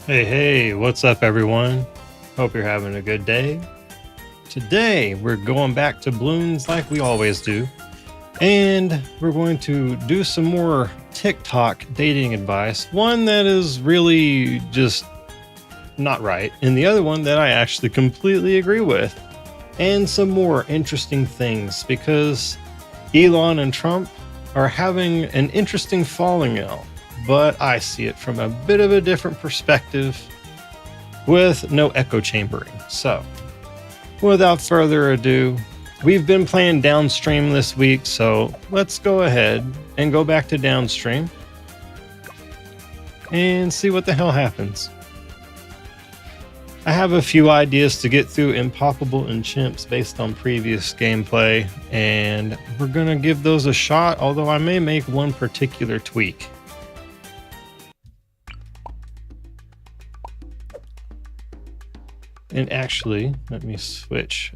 Hey, what's up, everyone? Hope you're having a good day. Today, we're going back to Bloons like we always do, and we're going to do some more TikTok dating advice. One that is really just not right, and the other one that I actually completely agree with. And some more interesting things because Elon and Trump are having an interesting falling out, but I see it from a bit of a different perspective with no echo chambering. So, without further ado, we've been playing downstream this week, so let's go ahead and go back to downstream and see what the hell happens. I have a few ideas to get through Impossible and Chimps based on previous gameplay, and we're gonna give those a shot, although I may make one particular tweak. And actually, let me switch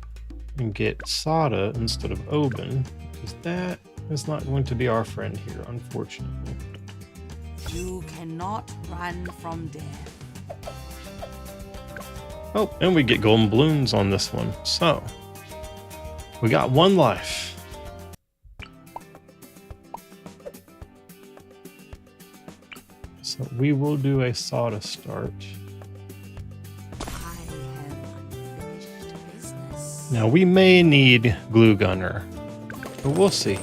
and get Sada instead of Oben, because that is not going to be our friend here, unfortunately. You cannot run from death. Oh, and we get golden balloons on this one. So, we got one life. So we will do a Sada start. I have unfinished business. Now we may need Glue Gunner, but we'll see.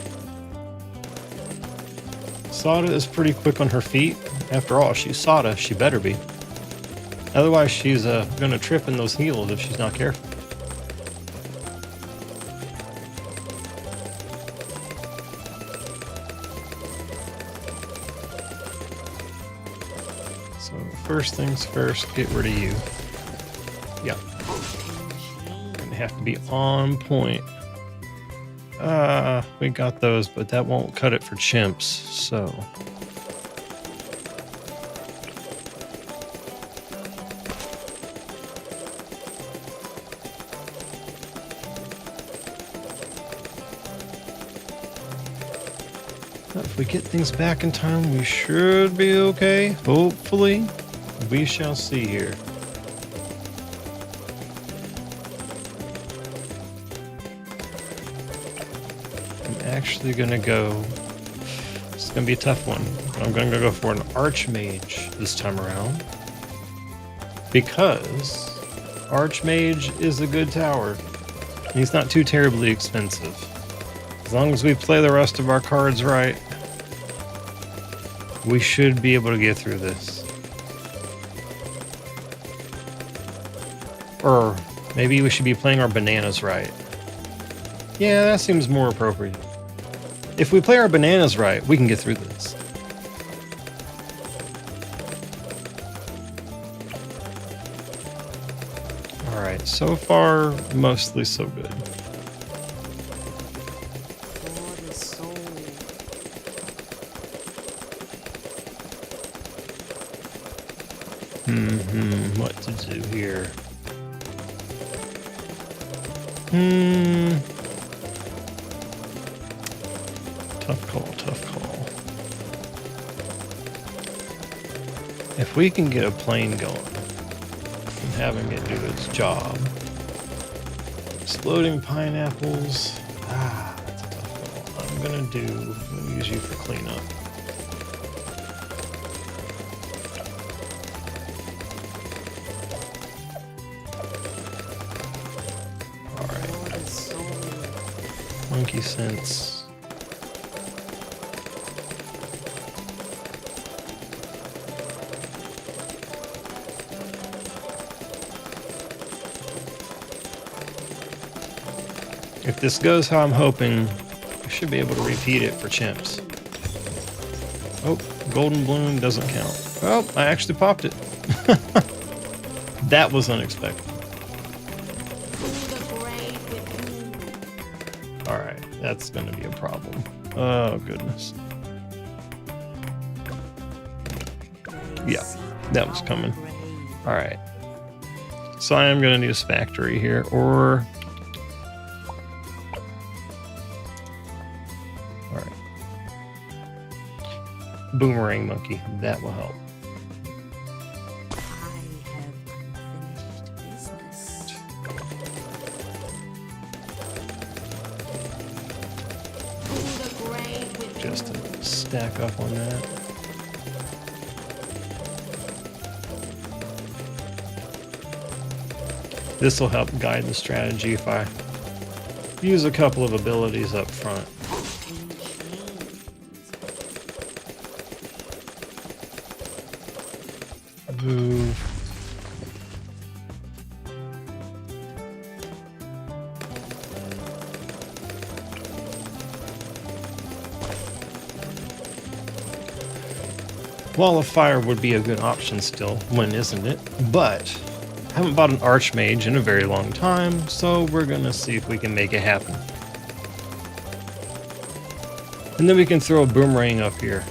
Sada is pretty quick on her feet. After all, she's Sada, she better be. Otherwise, she's gonna trip in those heels if she's not careful. So first things first, get rid of you. Yep. Gonna have to be on point. We got those, but that won't cut it for chimps, so. If we get things back in time, we should be okay. Hopefully. We shall see here. I'm actually gonna go. It's gonna be a tough one. I'm gonna go for an Archmage this time around. Because Archmage is a good tower. He's not too terribly expensive. As long as we play the rest of our cards right, we should be able to get through this. Or maybe we should be playing our bananas right. Yeah, that seems more appropriate. If we play our bananas right, we can get through this. Alright, so far, mostly so good. What to do here? Tough call, tough call. If we can get a plane going and having it do its job. Exploding pineapples. That's a tough call. I'm gonna use you for cleanup. Monkey sense. If this goes how I'm hoping, I should be able to repeat it for chimps. Oh, golden balloon doesn't count. Oh, I actually popped it. That was unexpected. Alright, that's going to be a problem. Oh, goodness. Yeah, that was coming. Alright. So I am going to need a factory here, or... Alright. Boomerang monkey, that will help. I us to stack up on that. This will help guide the strategy if I use a couple of abilities up front. Move. Wall of Fire would be a good option still, when isn't it? But I haven't bought an Archmage in a very long time, so we're gonna see if we can make it happen. And then we can throw a boomerang up here.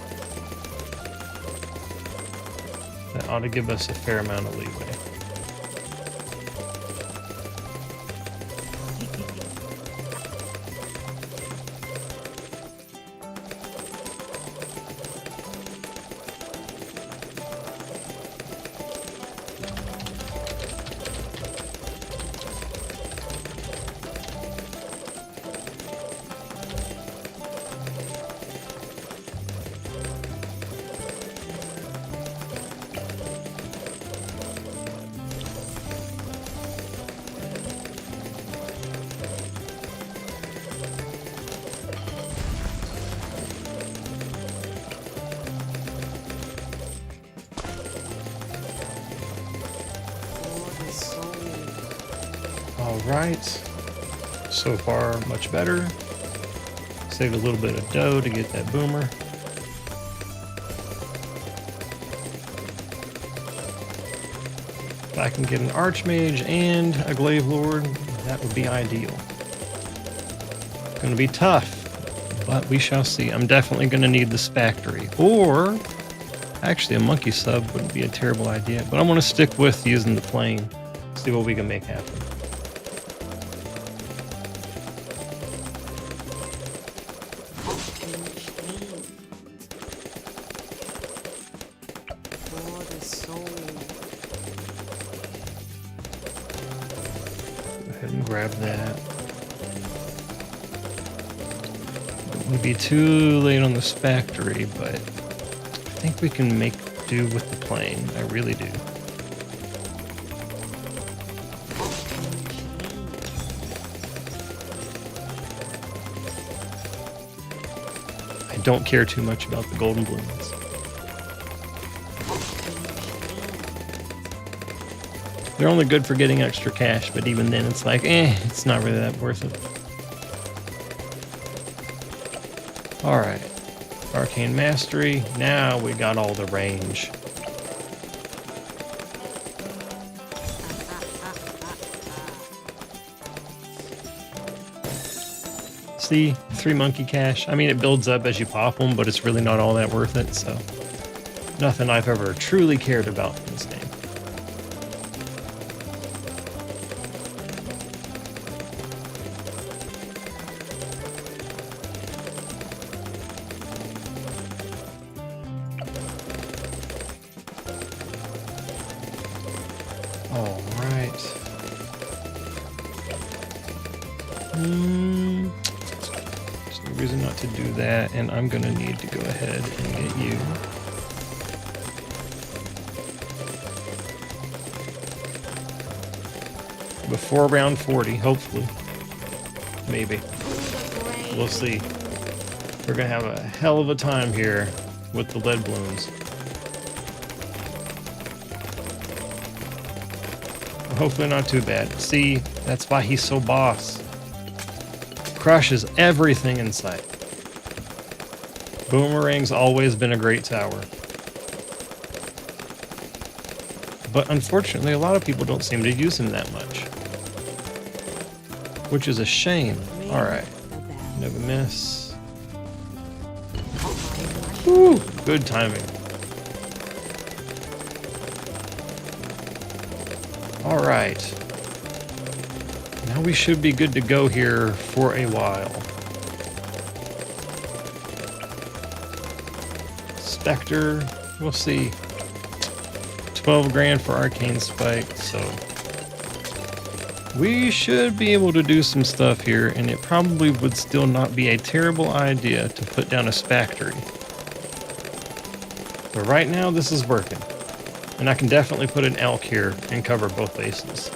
That ought to give us a fair amount of leeway. Alright, so far much better. Saved a little bit of dough to get that boomer. If I can get an Archmage and a Glaive Lord, that would be ideal. Gonna be tough, but we shall see. I'm definitely gonna need the Spectre, or actually a Monkey Sub wouldn't be a terrible idea, but I'm gonna stick with using the plane, see what we can make happen. Grab that. Don't want to be too late on the Spectre, but I think we can make do with the plane. I really do. I don't care too much about the golden Bloons. They're only good for getting extra cash, but even then it's like, it's not really that worth it. Alright. Arcane Mastery. Now we got all the range. See? 3 monkey cash. I mean, it builds up as you pop them, but it's really not all that worth it, so nothing I've ever truly cared about in this game. All right. There's no reason not to do that, and I'm gonna need to go ahead and get you. Before round 40, hopefully. Maybe. We'll see. We're gonna have a hell of a time here with the lead balloons. Hopefully not too bad. See, that's why he's so boss. Crushes everything in sight. Boomerang's always been a great tower. But unfortunately, a lot of people don't seem to use him that much. Which is a shame. Alright. Never miss. Woo! Good timing. Alright. Now we should be good to go here for a while. Spectre, we'll see. 12 grand for Arcane Spike, so we should be able to do some stuff here, and it probably would still not be a terrible idea to put down a Spectre. But right now, this is working. And I can definitely put an elk here and cover both bases.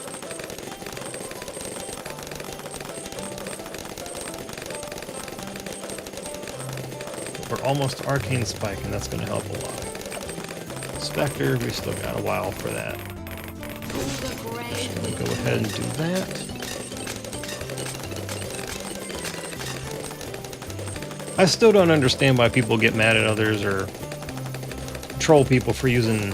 We're almost to Arcane Spike, and that's going to help a lot. Spectre, we still got a while for that. Just going to go ahead and do that. I still don't understand why people get mad at others or troll people for using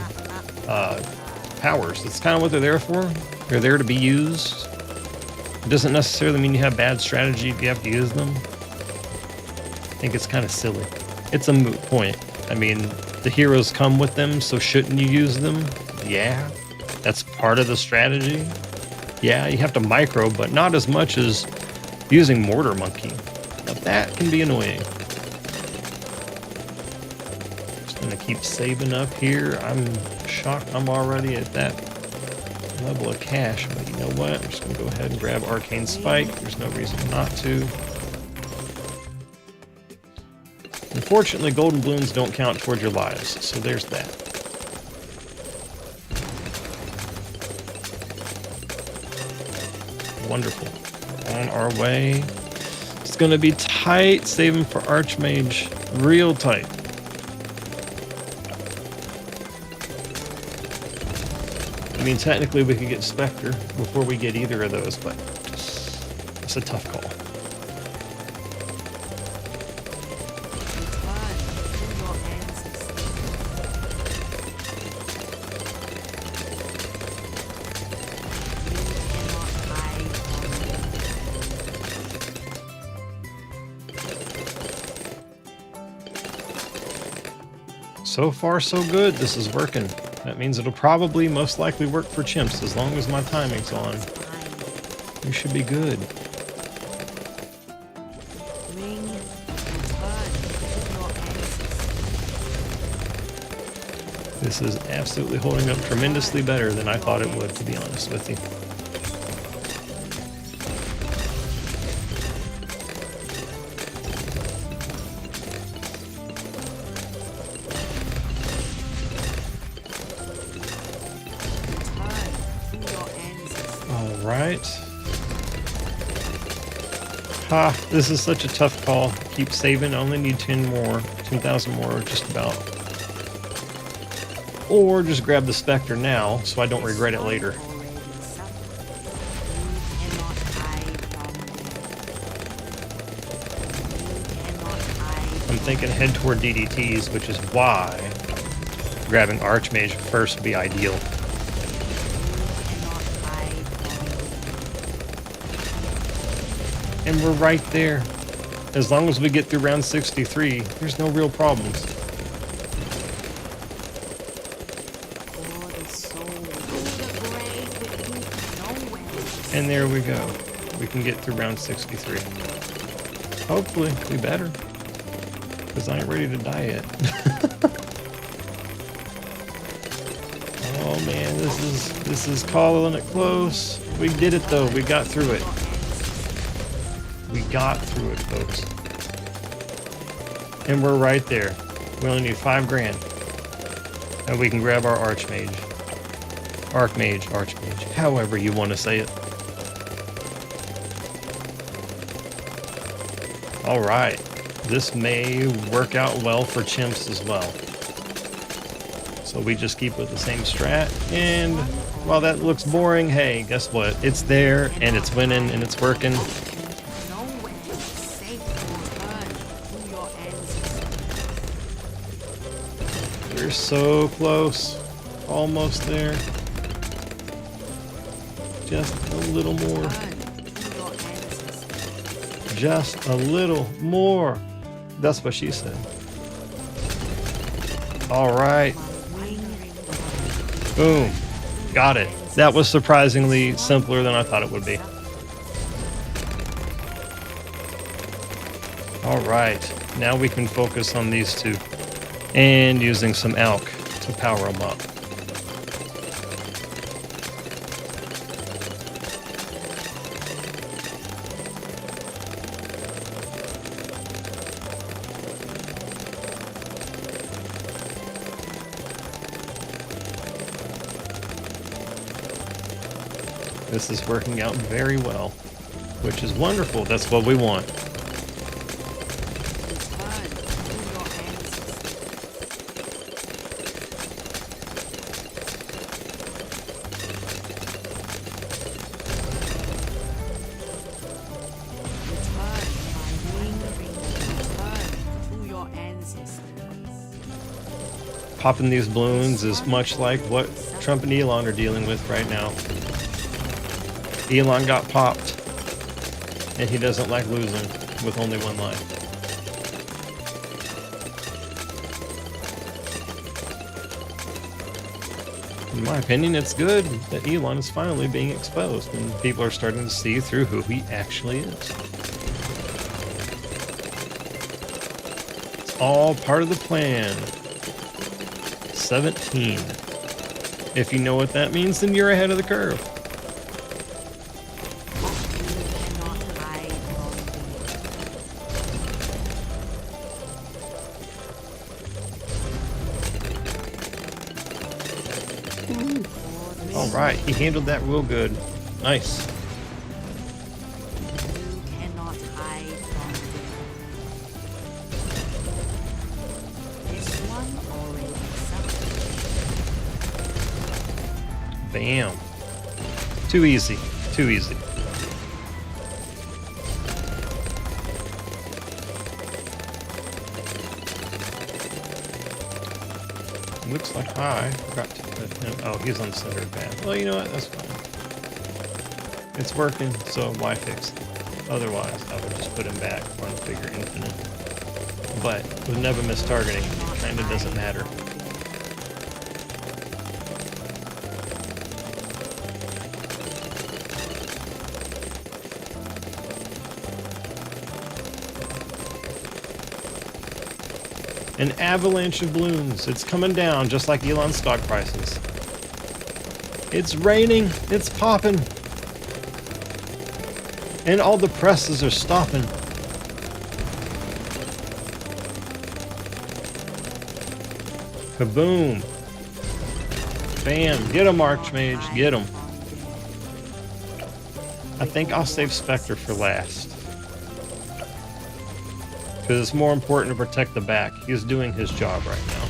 powers. That's kind of what they're there for. They're there to be used. It doesn't necessarily mean you have bad strategy if you have to use them. I think it's kind of silly. It's a moot point. I mean, the heroes come with them, so shouldn't you use them? Yeah, that's part of the strategy. Yeah, you have to micro, but not as much as using Mortar Monkey. Now that can be annoying. Just gonna keep saving up here. I'm shocked I'm already at that level of cash, but you know what? I'm just gonna go ahead and grab Arcane Spike. There's no reason not to. Unfortunately, golden bloons don't count towards your lives, so there's that. Wonderful. On our way. It's gonna be tight, saving for Archmage. Real tight. I mean, technically we could get Spectre before we get either of those, but it's a tough call. So far, so good. This is working. That means it'll probably most likely work for chimps as long as my timing's on. You should be good. This is absolutely holding up tremendously better than I thought it would, to be honest with you. Right. Ha, this is such a tough call. Keep saving. I only need 10 more. 10,000 more, just about. Or just grab the Spectre now, so I don't regret it later. I'm thinking head toward DDTs, which is why grabbing Archmage first would be ideal. And we're right there. As long as we get through round 63, there's no real problems. And there we go. We can get through round 63. Hopefully, we better. Because I ain't ready to die yet. Oh man, this is calling it close. We did it though. We got through it. We got through it, folks. And we're right there. We only need 5 grand. And we can grab our Archmage. Archmage, however you want to say it. Alright. This may work out well for chimps as well. So we just keep with the same strat. And while that looks boring, hey, guess what? It's there, and it's winning, and it's working. We're so close. Almost there. Just a little more. Just a little more. That's what she said. All right. Boom. Got it. That was surprisingly simpler than I thought it would be. All right. Now we can focus on these two. And using some elk to power them up. This is working out very well, which is wonderful. That's what we want. Return to your ancestors. Return, my wandering. Return to your ancestors. Popping these balloons is much like what Trump and Elon are dealing with right now. Elon got popped, and he doesn't like losing with only one life. In my opinion, it's good that Elon is finally being exposed, and people are starting to see through who he actually is. It's all part of the plan. 17. If you know what that means, then you're ahead of the curve. All right, he handled that real good. Nice. You cannot hide from them. This one already suffered. Bam. Too easy. Too easy. Looks like I forgot to put him. Oh, he's on the center of path. Well, you know what? That's fine. It's working, so why fix it? Otherwise, I would just put him back on figure infinite. But with never miss targeting, it kind of doesn't matter. An avalanche of Bloons. It's coming down just like Elon's stock prices. It's raining. It's popping. And all the presses are stopping. Kaboom. Bam. Get him, Archmage. Get him. I think I'll save Spectre for last. Because it's more important to protect the back. He's doing his job right now.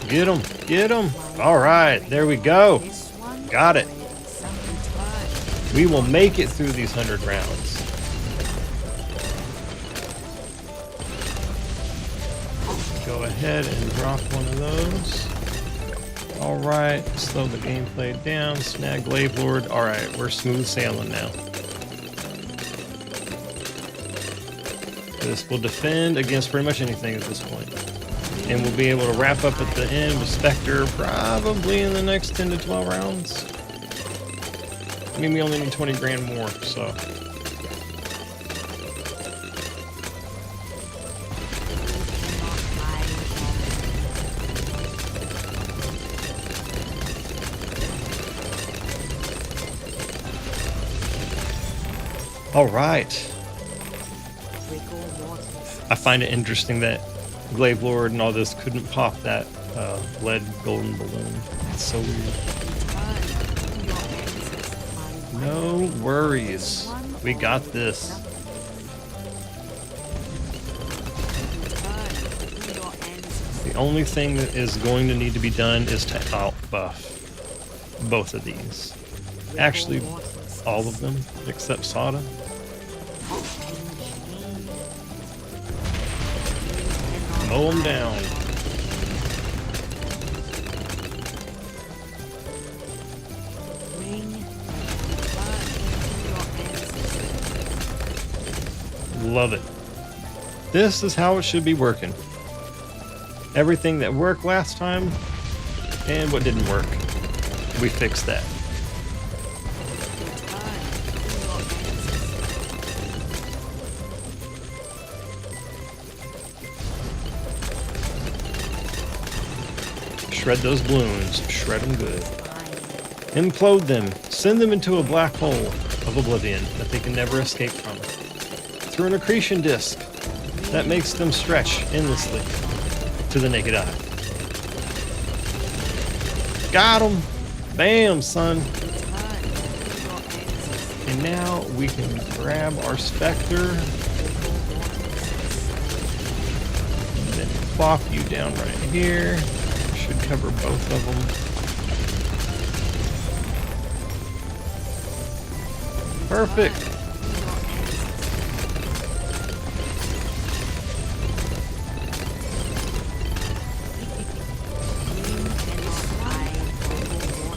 Get him! Get him! Alright, there we go. Got it. We will make it through these 100 rounds. Go ahead and drop one of those. Alright, slow the gameplay down. Snag Glaive Lord. Alright, we're smooth sailing now. This will defend against pretty much anything at this point. And we'll be able to wrap up at the end with Spectre probably in the next 10 to 12 rounds. I mean, we only need 20 grand more, so. All right. I find it interesting that Glaive Lord and all this couldn't pop that lead golden balloon. It's so weird. No worries. We got this. The only thing that is going to need to be done is to out-buff both of these. Actually, all of them except Sada. Mow them down. Love it. This is how it should be working. Everything that worked last time and what didn't work. We fixed that. Shred those balloons. Shred them good. Implode them. Send them into a black hole of oblivion that they can never escape from. Through an accretion disk that makes them stretch endlessly to the naked eye. Got him! Bam, son! And now we can grab our Spectre. And then plop you down right here. Should cover both of them. Perfect.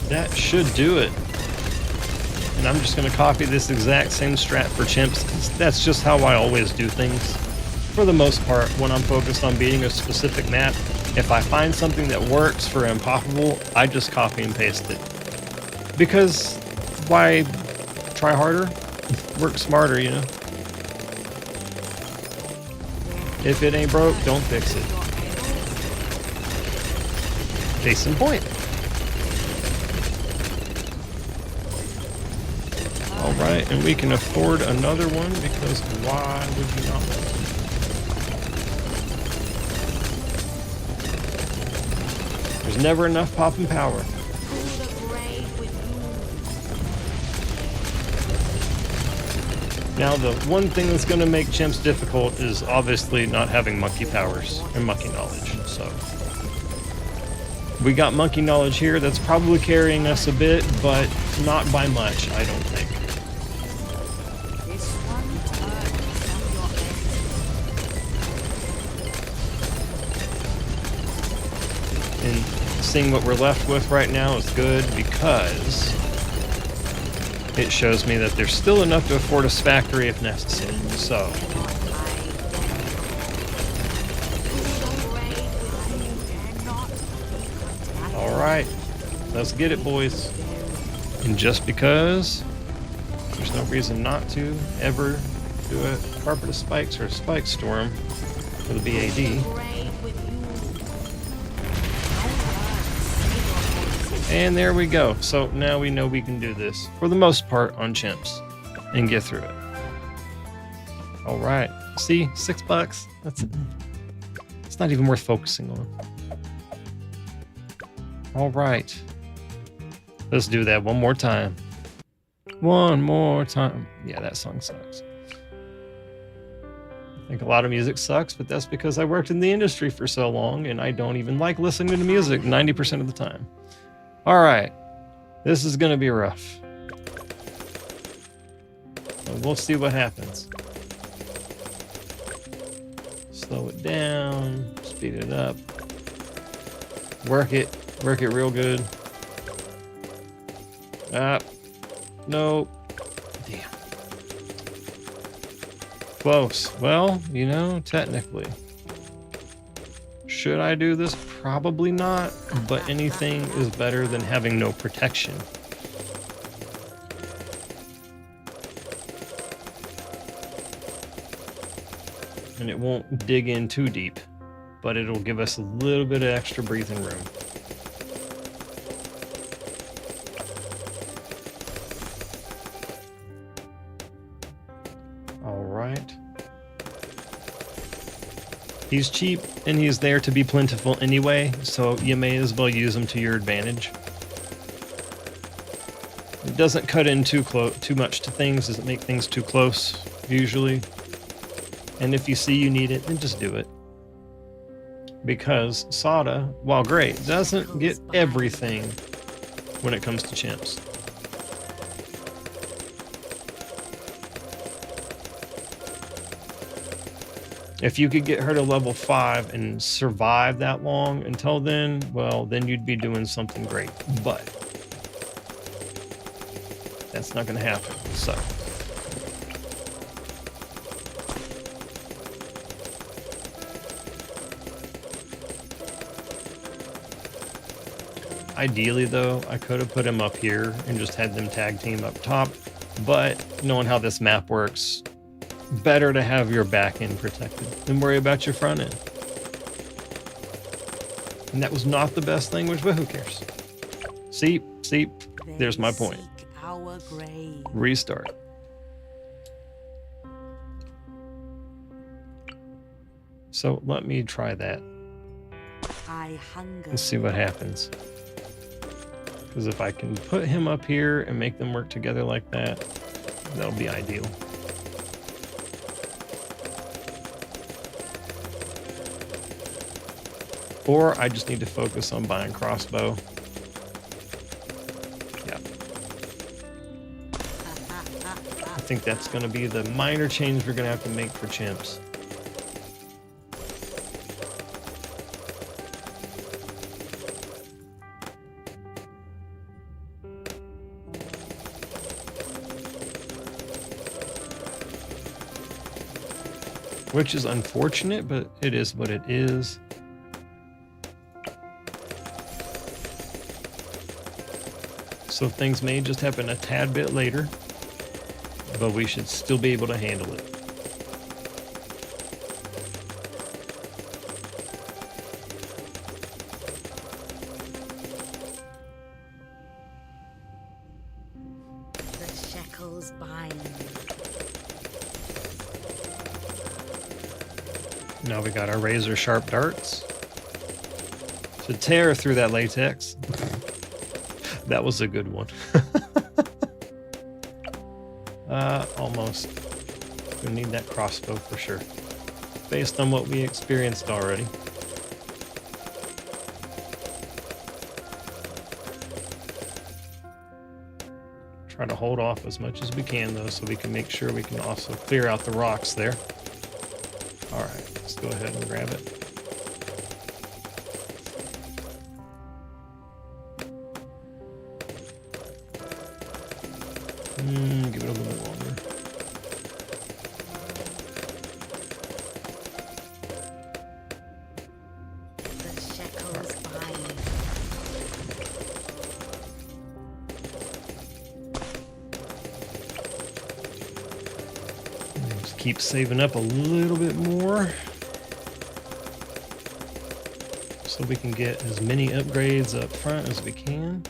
That should do it. And I'm just going to copy this exact same strat for chimps, because that's just how I always do things. For the most part, when I'm focused on beating a specific map, if I find something that works for Impossible, I just copy and paste it. Because why try harder? Work smarter, you know? If it ain't broke, don't fix it. Case in point. Alright, and we can afford another one because why would you not want to? There's never enough pop and power. Now, the one thing that's going to make chimps difficult is obviously not having monkey powers and monkey knowledge. So, we got monkey knowledge here. That's probably carrying us a bit, but not by much, I don't think. And seeing what we're left with right now is good because it shows me that there's still enough to afford a factory if necessary. So, all right, let's get it, boys. And just because there's no reason not to ever do a carpet of spikes or a spike storm for the BAD. And there we go. So now we know we can do this for the most part on chimps and get through it. All right. See, $6. That's it. It's not even worth focusing on. All right. Let's do that one more time. One more time. Yeah, that song sucks. I think a lot of music sucks, but that's because I worked in the industry for so long and I don't even like listening to music 90% of the time. All right, this is going to be rough. So we'll see what happens. Slow it down, speed it up. Work it real good. No. Damn. Close. Well, you know, technically. Should I do this? Probably not, but anything is better than having no protection. And it won't dig in too deep, but it'll give us a little bit of extra breathing room. All right. He's cheap, and he's there to be plentiful anyway, so you may as well use him to your advantage. It doesn't cut in too much to things, doesn't make things too close, usually. And if you see you need it, then just do it. Because Sada, while great, doesn't get everything when it comes to chimps. If you could get her to level 5 and survive that long until then, well, then you'd be doing something great. But that's not going to happen. So ideally, though, I could have put him up here and just had them tag team up top. But knowing how this map works, better to have your back end protected than worry about your front end. And that was not the best language, but who cares? See, There's my point. Seek our grave. Restart. So let me try that I hunger. and see what happens. Because if I can put him up here and make them work together like that, that'll be ideal. Or I just need to focus on buying crossbow. Yeah. I think that's going to be the minor change we're going to have to make for chimps. Which is unfortunate, but it is what it is. So things may just happen a tad bit later, but we should still be able to handle it. The shackles bind. Now we got our razor sharp darts to tear through that latex. That was a good one. Almost. We need that crossbow for sure, based on what we experienced already. Try to hold off as much as we can though, so we can make sure we can also clear out the rocks there. All right, let's go ahead and grab it. Give it a little bit longer. The shackles bind. Just keep saving up a little bit more so we can get as many upgrades up front as we can.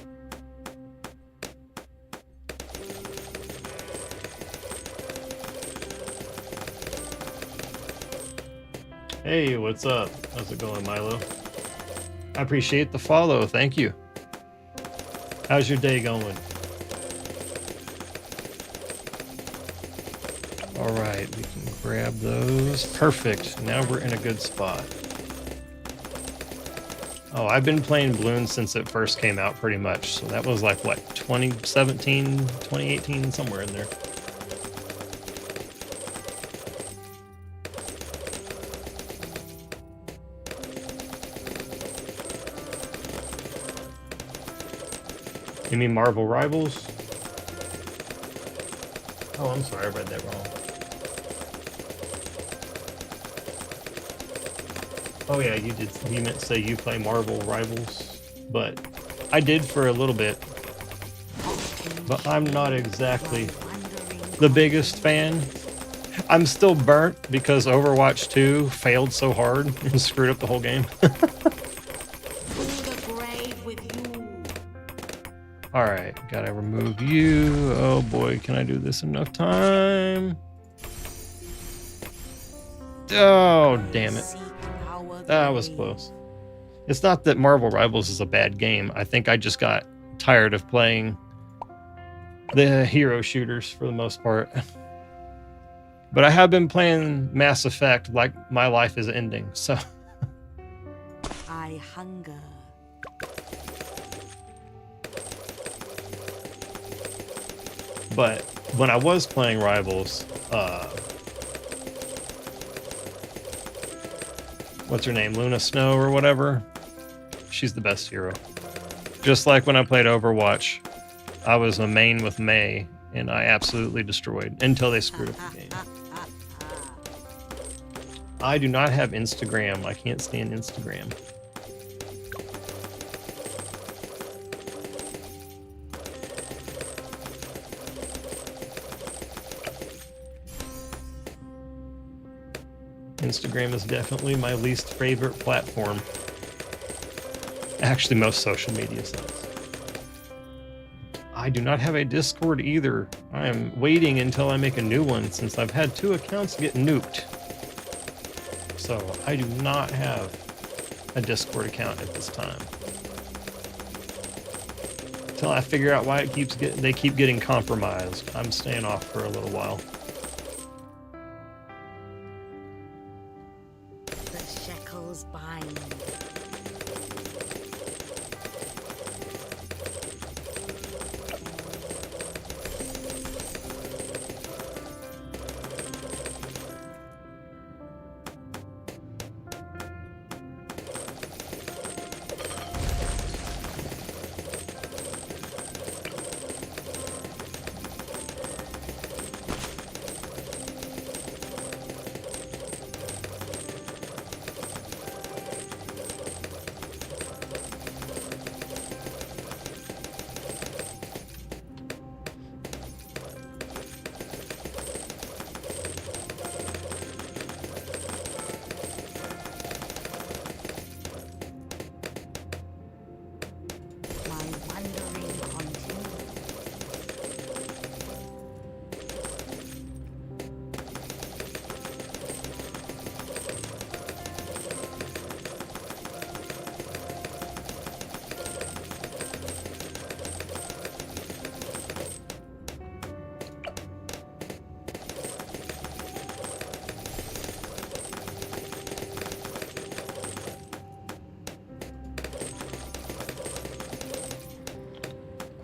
Hey, what's up? How's it going, Milo? I appreciate the follow. Thank you. How's your day going? All right, we can grab those. Perfect. Now we're in a good spot. Oh, I've been playing Bloons since it first came out pretty much. So that was like, what, 2017, 2018, somewhere in there. You mean Marvel Rivals? Oh, I'm sorry, I read that wrong. Oh yeah, you did. You meant to say you play Marvel Rivals, but I did for a little bit. But I'm not exactly the biggest fan. I'm still burnt because Overwatch 2 failed so hard and screwed up the whole game. All right, gotta remove you. Oh boy, can I do this enough time? Oh, damn it. That was close. It's not that Marvel Rivals is a bad game. I think I just got tired of playing the hero shooters for the most part. But I have been playing Mass Effect like my life is ending, so. I hunger. But when I was playing Rivals, what's her name? Luna Snow or whatever? She's the best hero. Just like when I played Overwatch, I was a main with Mei, and I absolutely destroyed until they screwed up the game. I do not have Instagram. I can't stand Instagram. Instagram is definitely my least favorite platform. Actually, most social media sites. I do not have a Discord either. I am waiting until I make a new one since I've had 2 accounts get nuked. So I do not have a Discord account at this time. Until I figure out why they keep getting compromised. I'm staying off for a little while. The shackles bind.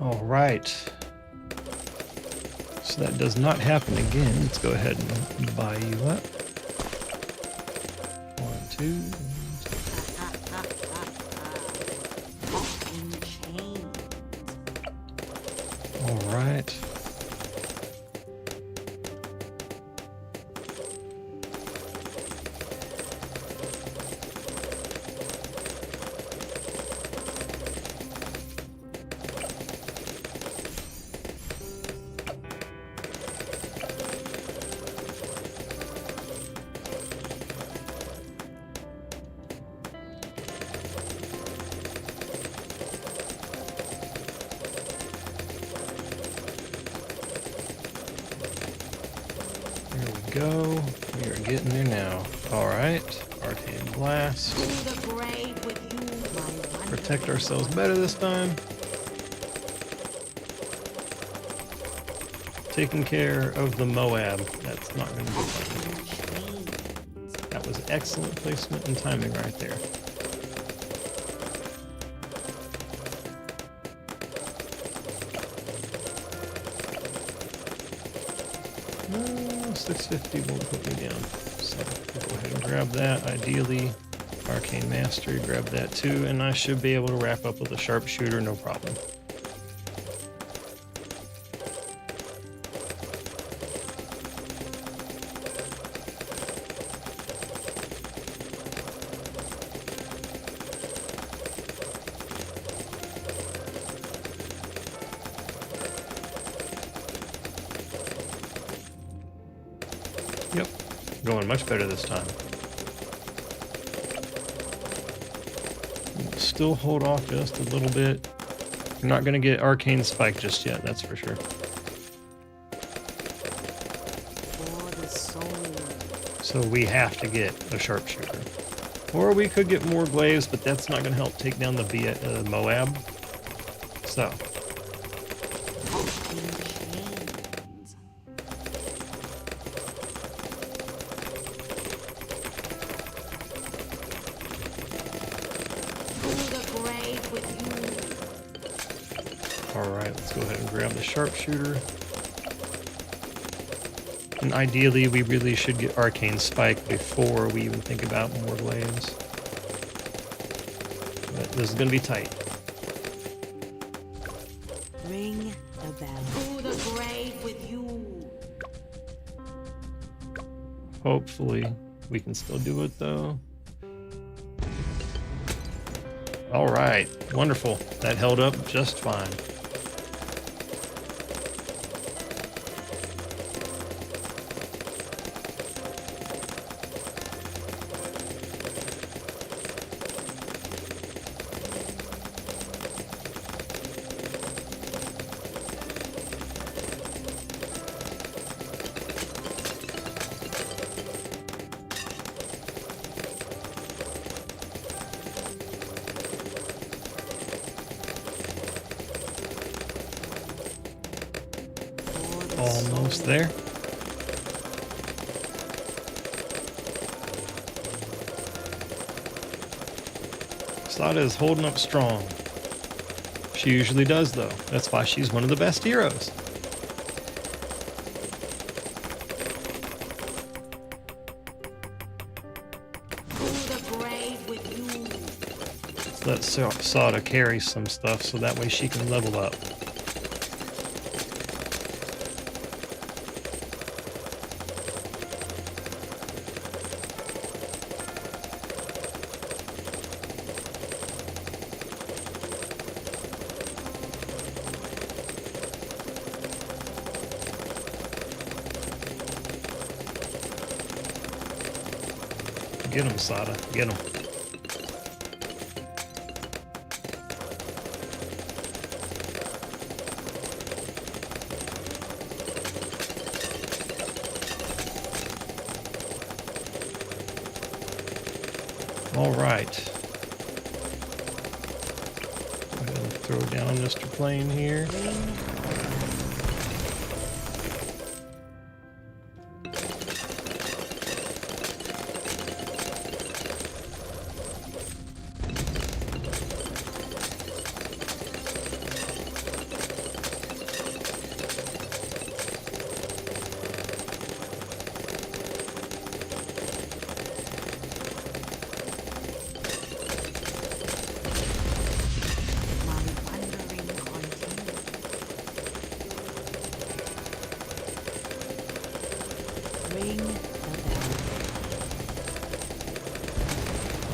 All right. So that does not happen again. Let's go ahead and buy you up. 1, 2. In chains. All right. Go. We are getting there now. All right. Arcane Blast. To the grave with you, my wandering Protect ourselves better this time. Taking care of the Moab. That's not going to be fun. in chains. That was excellent placement and timing right there. 650 won't put me down. So we'll go ahead and grab that. Ideally, Arcane Mastery, grab that too, and I should be able to wrap up with a Sharpshooter, no problem. Yep, going much better this time. We'll still hold off just a little bit. You're not going to get Arcane Spike just yet, that's for sure. For the soul. So we have to get a Sharpshooter. Or we could get more Glaives, but that's not going to help take down the Moab. So. In chains. To the grave with you. Alright, let's go ahead and grab the Sharpshooter. And ideally, we really should get Arcane Spike before we even think about more Glaives. But this is going to be tight. Ring the bell. To the grave with you. Hopefully, we can still do it though. Alright, wonderful. That held up just fine. Almost there. Sada is holding up strong. She usually does, though. That's why she's one of the best heroes. Let Sada carry some stuff so that way she can level up. Get him, Sada. Get him. All right. Go ahead and throw down Mr. Plane here.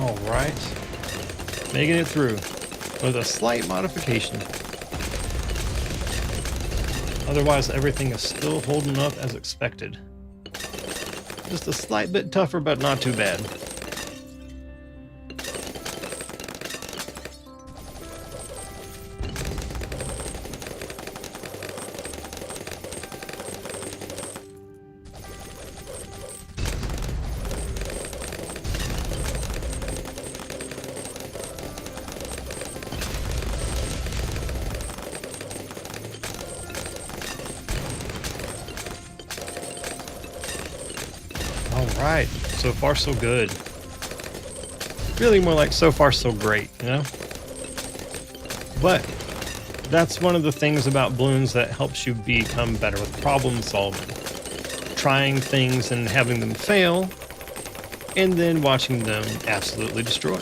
All right, making it through with a slight modification. Otherwise, everything is still holding up as expected. Just a slight bit tougher, but not too bad. Alright, so far so good. Really more like so far so great, you know? But that's one of the things about Bloons that helps you become better with problem solving. Trying things and having them fail, and then watching them absolutely destroy.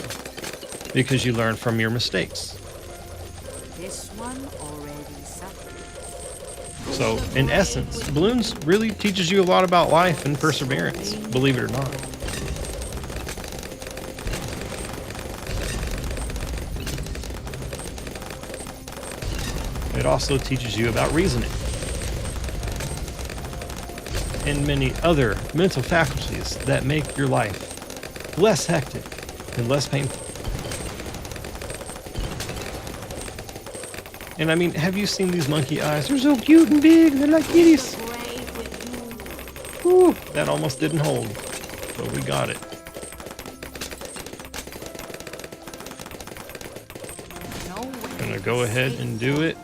Because you learn from your mistakes. This one already suffered. So, in essence, Bloons really teaches you a lot about life and perseverance, believe it or not. It also teaches you about reasoning and many other mental faculties that make your life less hectic and less painful. And I mean, have you seen these monkey eyes? They're so cute and big. They're like kitties. Whew, that almost didn't hold, but we got it. Gonna go ahead and do it.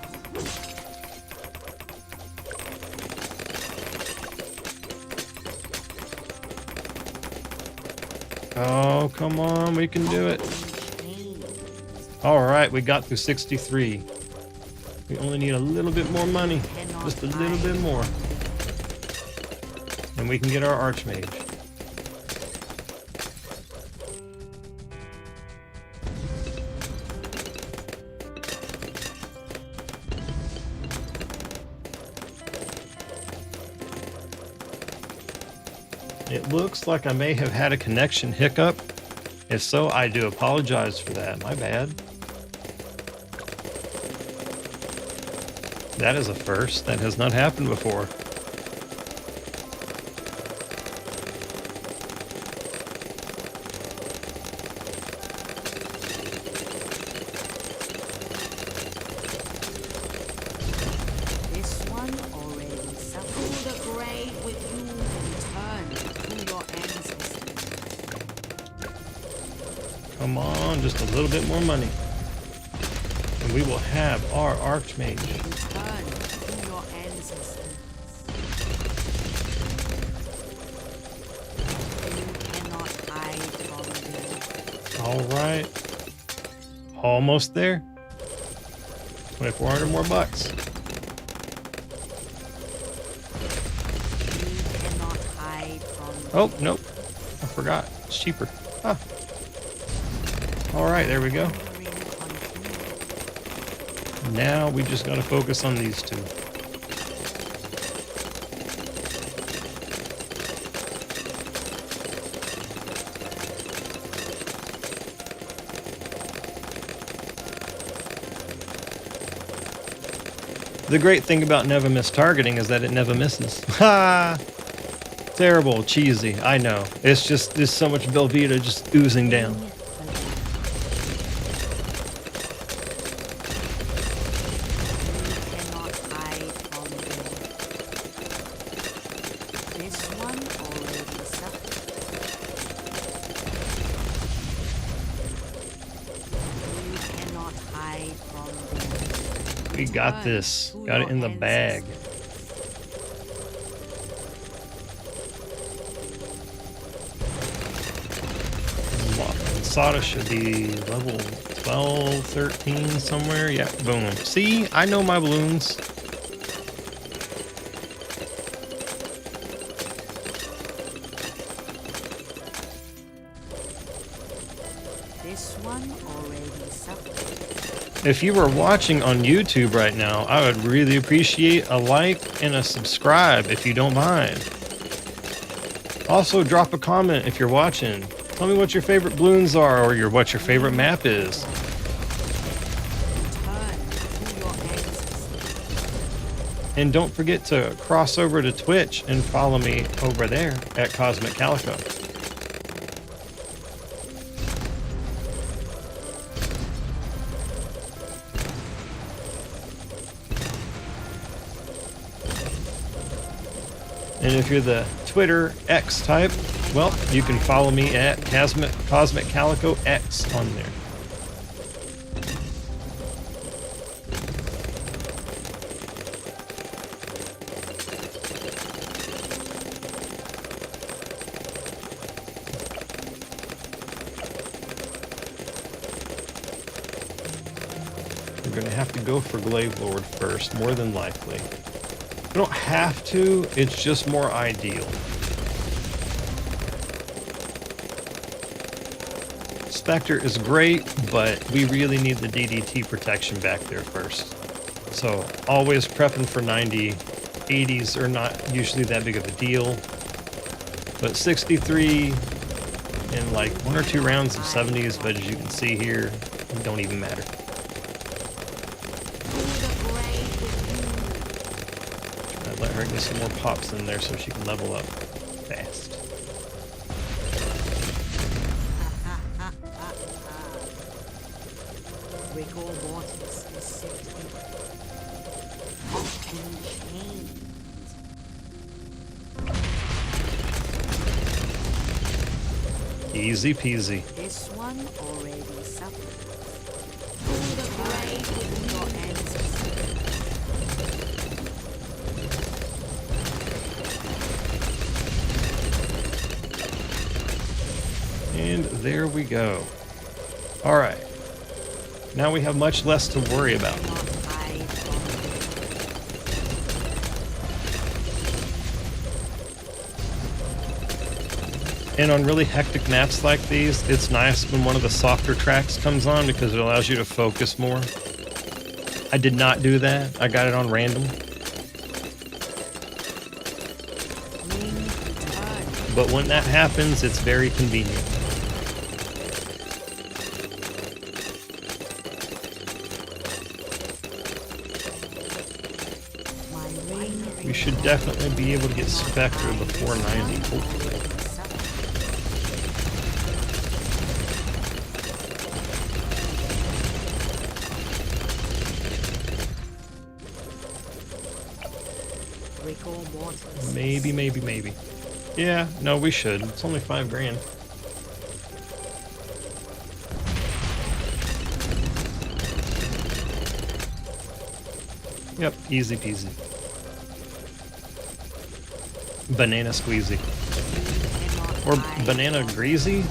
Oh, come on, we can do it. All right, we got through 63. We only need a little bit more money, just a little bit more. And we can get our Archmage. It looks like I may have had a connection hiccup. If so, I do apologize for that. My bad. That is a first. That has not happened before. This one already suffered the grave with you and turn to your ancestors. Come on, just a little bit more money. And we will have our Archmage. Return to your ancestors. All right. Almost there. 2,400 more bucks. You cannot hide from Oh, nope. I forgot. It's cheaper. Huh. All right, there we go. wandering continually. Now we just got to focus on these two. The great thing about never miss targeting is that it never misses. Ha! Terrible, cheesy, I know. It's just, there's so much Velveeta just oozing down. You cannot hide from them. This one already suffered. You cannot hide from them. We got this. Got it in the bag. Sada should be level 12, 13 somewhere. Yeah, boom. See, I know my balloons. This one already suffered. If you were watching on YouTube right now, I would really appreciate a like and a subscribe if you don't mind. Also, drop a comment if you're watching. Tell me what your favorite balloons are or what your favorite map is. Return to your ancestors. And don't forget to cross over to Twitch and follow me over there at Cosmic Calico. And if you're the Twitter X type, well, you can follow me at Cosmic Calico X on there. We're going to have to go for Glaive Lord first, more than likely. We don't have to, it's just more ideal. Spectre is great, but we really need the DDT protection back there first. So always prepping for 90. 80s are not usually that big of a deal. But 63 and like 1 or 2 rounds of 70s, but as you can see here, it don't even matter. I'd let her get some more pops in there so she can level up fast. Rigor mortis is set and chained. Easy peasy. This one already suffered. To the grave with your ancestors. And there we go. All right. Now we have much less to worry about. And on really hectic maps like these, it's nice when one of the softer tracks comes on because it allows you to focus more. I did not do that. I got it on random. But when that happens, it's very convenient. We should definitely be able to get Spectre before 90, hopefully. Maybe. Yeah, no, we should. It's only $5 grand. Yep, easy peasy. Banana squeezy. Or banana greasy?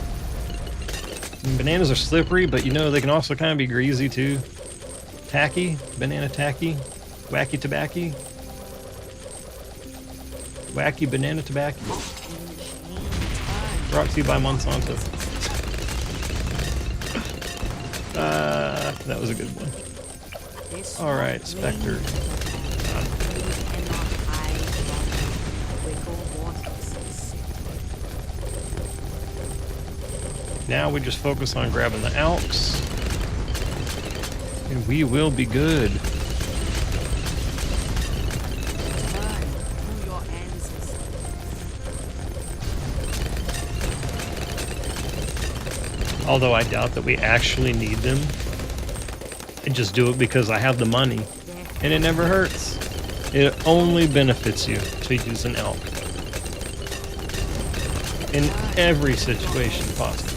Bananas are slippery, but you know, they can also kind of be greasy too. Tacky, banana tacky, wacky tobacco. Wacky banana tobacco. Brought to you by Monsanto. That was a good one. Alright, Spectre. Now we just focus on grabbing the Alks, and we will be good. Although I doubt that we actually need them. I just do it because I have the money, and it never hurts. It only benefits you to use an elk in every situation possible.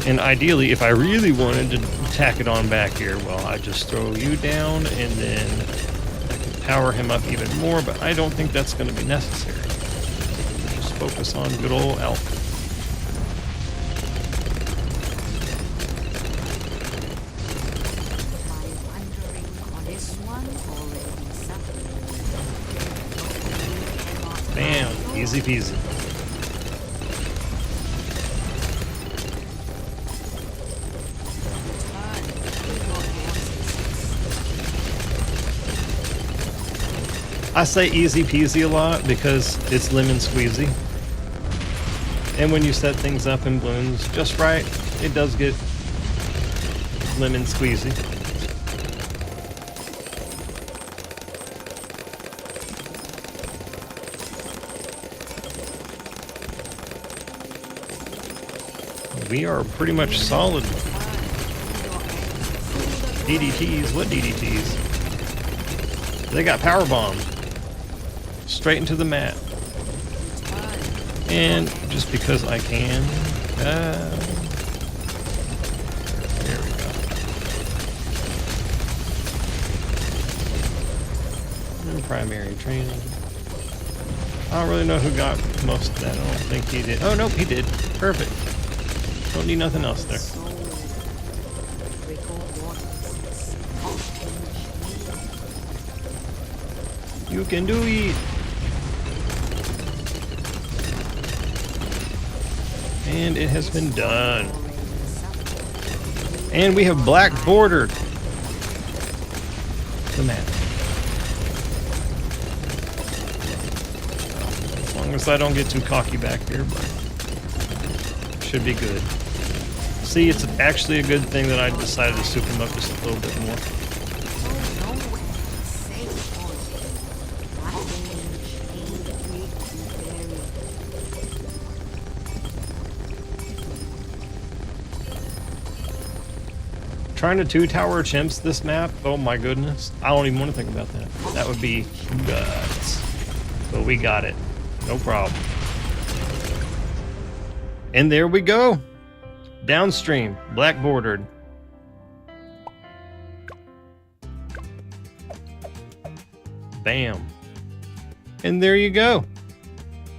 And ideally, if I really wanted to tack it on back here, well, I just throw you down and then I can power him up even more, but I don't think that's going to be necessary. Just focus on good old Elk. Bam, easy peasy. I say easy peasy a lot because it's lemon squeezy. And when you set things up in Bloons just right, it does get lemon squeezy. We are pretty much solid. DDTs, what DDTs? They got power bombed. Straight into the mat. And just because I can, there we go. And primary training. I don't really know who got most of that. I don't think he did. Oh, nope, he did. Perfect. Don't need nothing else there. You can do it. And it has been done. And we have black bordered the map. As long as I don't get too cocky back here, but should be good. See, it's actually a good thing that I decided to soup him up just a little bit more. Trying to two-tower chimps this map, oh my goodness. I don't even want to think about that. That would be guts. But we got it. No problem. And there we go. Downstream, black bordered. Bam. And there you go.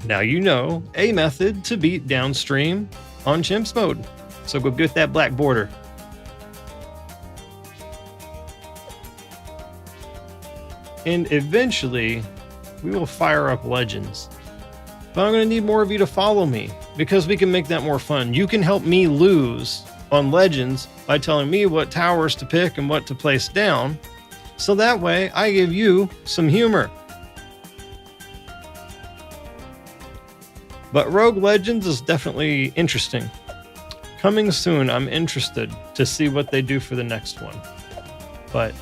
Now you know a method to beat downstream on chimps mode. So go get that black border. And eventually, we will fire up Legends. But I'm going to need more of you to follow me, because we can make that more fun. You can help me lose on Legends by telling me what towers to pick and what to place down. So that way, I give you some humor. But Rogue Legends is definitely interesting. Coming soon, I'm interested to see what they do for the next one. But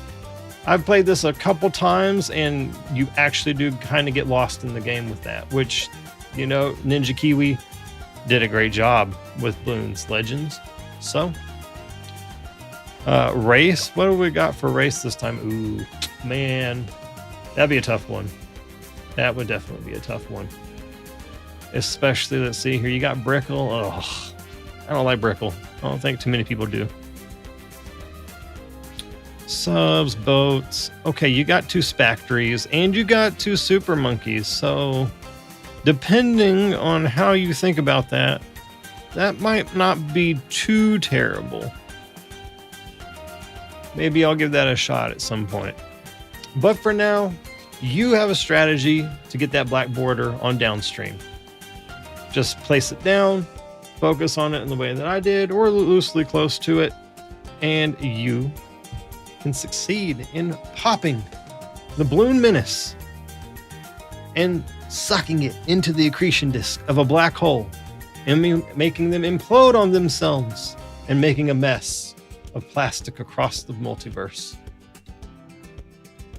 I've played this a couple times, and you actually do kind of get lost in the game with that, which, you know, Ninja Kiwi did a great job with Bloons Legends. So, race, what do we got for race this time? Ooh, man, that'd be a tough one. That would definitely be a tough one. Especially, let's see here, you got Brickle. Oh, I don't like Brickle. I don't think too many people do. Subs, boats. Okay, you got 2 Spactries and you got 2 Super Monkeys, so Depending on how you think about that, that might not be too terrible. Maybe I'll give that a shot at some point. But for now, you have a strategy to get that black border on downstream. Just place it down, focus on it in the way that I did, or loosely close to it, and you can succeed in popping the Bloon menace and sucking it into the accretion disk of a black hole and making them implode on themselves and making a mess of plastic across the multiverse.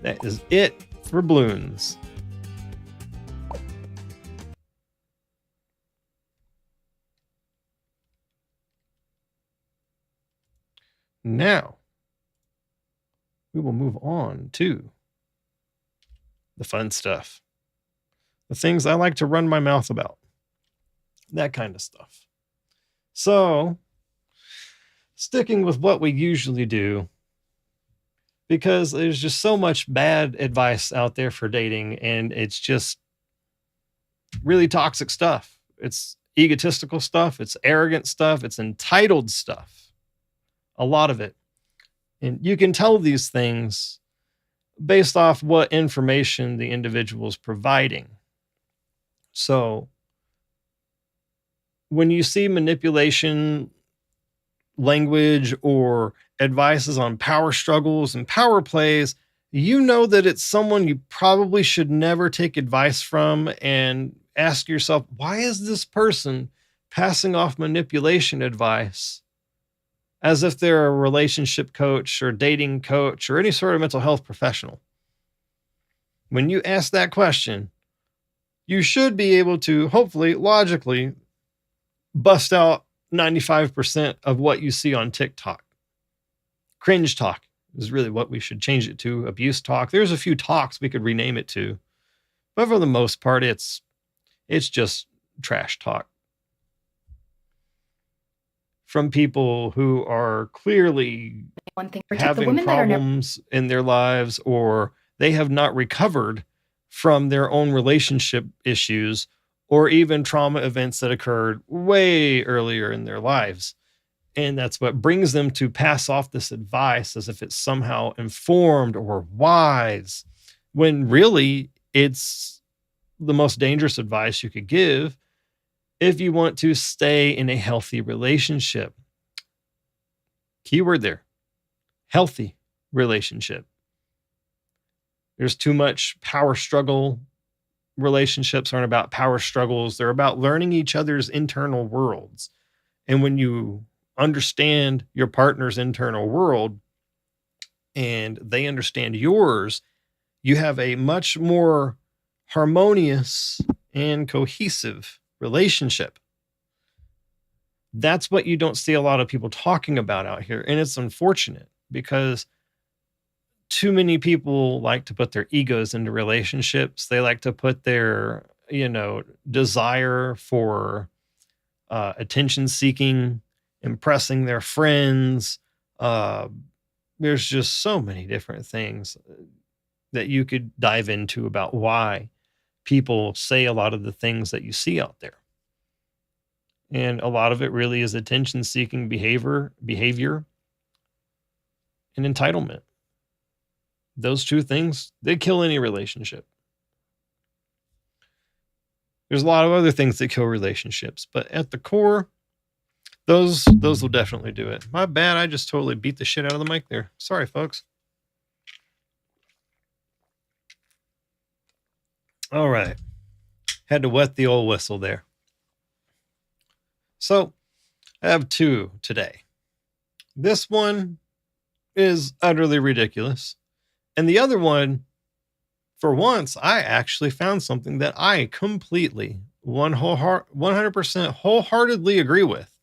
That is it for Bloons. Now, we will move on to the fun stuff. The things I like to run my mouth about. That kind of stuff. So, sticking with what we usually do, because there's just so much bad advice out there for dating, and it's just really toxic stuff. It's egotistical stuff. It's arrogant stuff. It's entitled stuff. A lot of it. And you can tell these things based off what information the individual is providing. So when you see manipulation language or advices on power struggles and power plays, you know that it's someone you probably should never take advice from, and ask yourself, why is this person passing off manipulation advice as if they're a relationship coach or dating coach or any sort of mental health professional? When you ask that question, you should be able to hopefully logically bust out 95% of what you see on TikTok. Cringe talk is really what we should change it to. Abuse talk. There's a few talks we could rename it to, but for the most part, it's just trash talk from people who are clearly having problems in their lives, or they have not recovered from their own relationship issues, or even trauma events that occurred way earlier in their lives. And that's what brings them to pass off this advice as if it's somehow informed or wise, when really it's the most dangerous advice you could give if you want to stay in a healthy relationship. Keyword there, healthy relationship. There's too much power struggle. Relationships aren't about power struggles. They're about learning each other's internal worlds. And when you understand your partner's internal world and they understand yours, you have a much more harmonious and cohesive relationship. That's what you don't see a lot of people talking about out here. And it's unfortunate because too many people like to put their egos into relationships. They like to put their, desire for attention seeking, impressing their friends. There's just so many different things that you could dive into about why people say a lot of the things that you see out there. And a lot of it really is attention seeking behavior and entitlement. Those two things, they kill any relationship. There's a lot of other things that kill relationships, but at the core, those will definitely do it. My bad, I just totally beat the shit out of the mic there. Sorry, folks. All right. Had to wet the old whistle there. So, I have two today. This one is utterly ridiculous. And the other one, for once, I actually found something that I completely, 100% wholeheartedly agree with.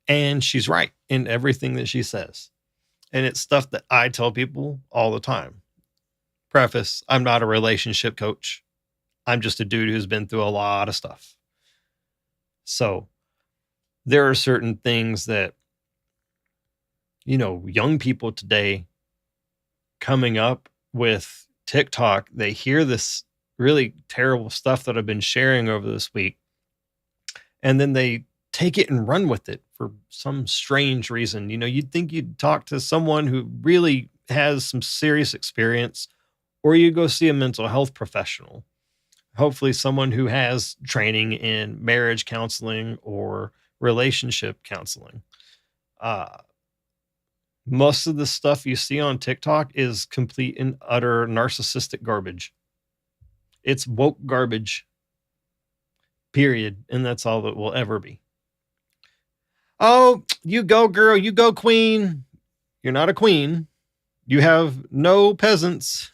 And she's right in everything that she says. And it's stuff that I tell people all the time. Preface, I'm not a relationship coach. I'm just a dude who's been through a lot of stuff. So there are certain things that, young people today coming up with TikTok, they hear this really terrible stuff that I've been sharing over this week. And then they take it and run with it for some strange reason. You know, you'd think you'd talk to someone who really has some serious experience, or you go see a mental health professional, hopefully someone who has training in marriage counseling or relationship counseling. Most of the stuff you see on TikTok is complete and utter narcissistic garbage. It's woke garbage, period. And that's all it will ever be. Oh, you go, girl. You go, queen. You're not a queen. You have no peasants.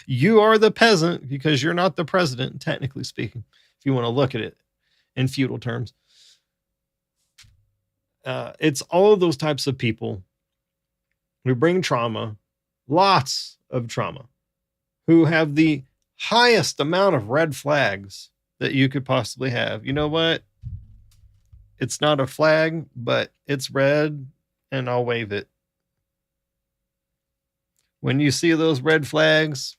You are the peasant because you're not the president, technically speaking, if you want to look at it in feudal terms. It's all of those types of people who bring trauma, lots of trauma, who have the highest amount of red flags that you could possibly have. You know what? It's not a flag, but it's red, and I'll wave it. When you see those red flags,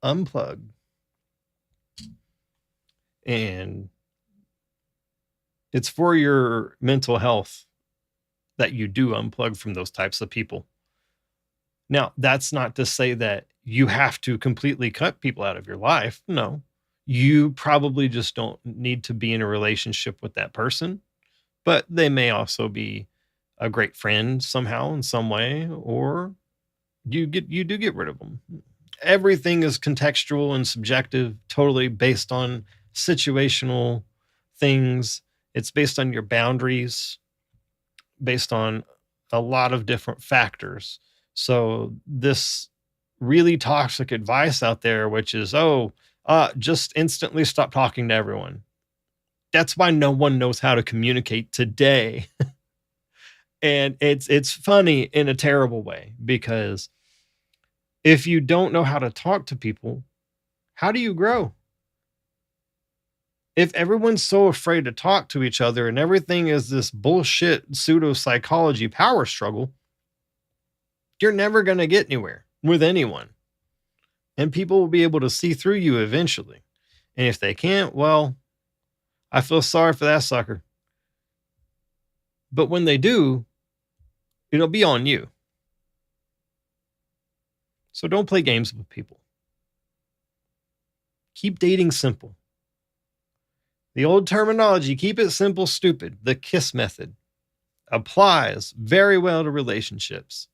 unplug. And it's for your mental health that you do unplug from those types of people. Now, that's not to say that you have to completely cut people out of your life. No, you probably just don't need to be in a relationship with that person, but they may also be a great friend somehow in some way, or you do get rid of them. Everything is contextual and subjective, totally based on situational things. It's based on your boundaries, based on a lot of different factors. So this really toxic advice out there, which is, just instantly stop talking to everyone. That's why no one knows how to communicate today. And it's funny in a terrible way, because if you don't know how to talk to people, how do you grow? If everyone's so afraid to talk to each other and everything is this bullshit pseudo psychology power struggle, you're never going to get anywhere with anyone. And people will be able to see through you eventually. And if they can't, well, I feel sorry for that sucker. But when they do, it'll be on you. So don't play games with people. Keep dating simple. The old terminology, keep it simple, stupid, the KISS method, applies very well to relationships.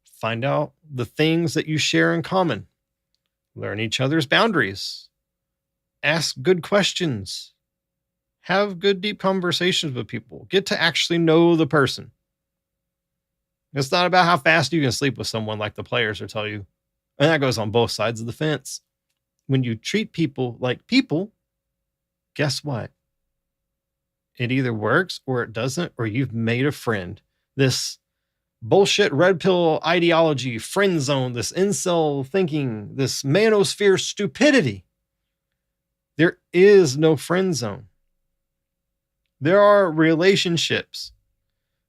Find out the things that you share in common. Learn each other's boundaries. Ask good questions. Have good, deep conversations with people. Get to actually know the person. It's not about how fast you can sleep with someone like the players will tell you. And that goes on both sides of the fence. When you treat people like people, guess what? It either works or it doesn't, or you've made a friend. This bullshit red pill ideology, friend zone, this incel thinking, this manosphere stupidity. There is no friend zone. There are relationships,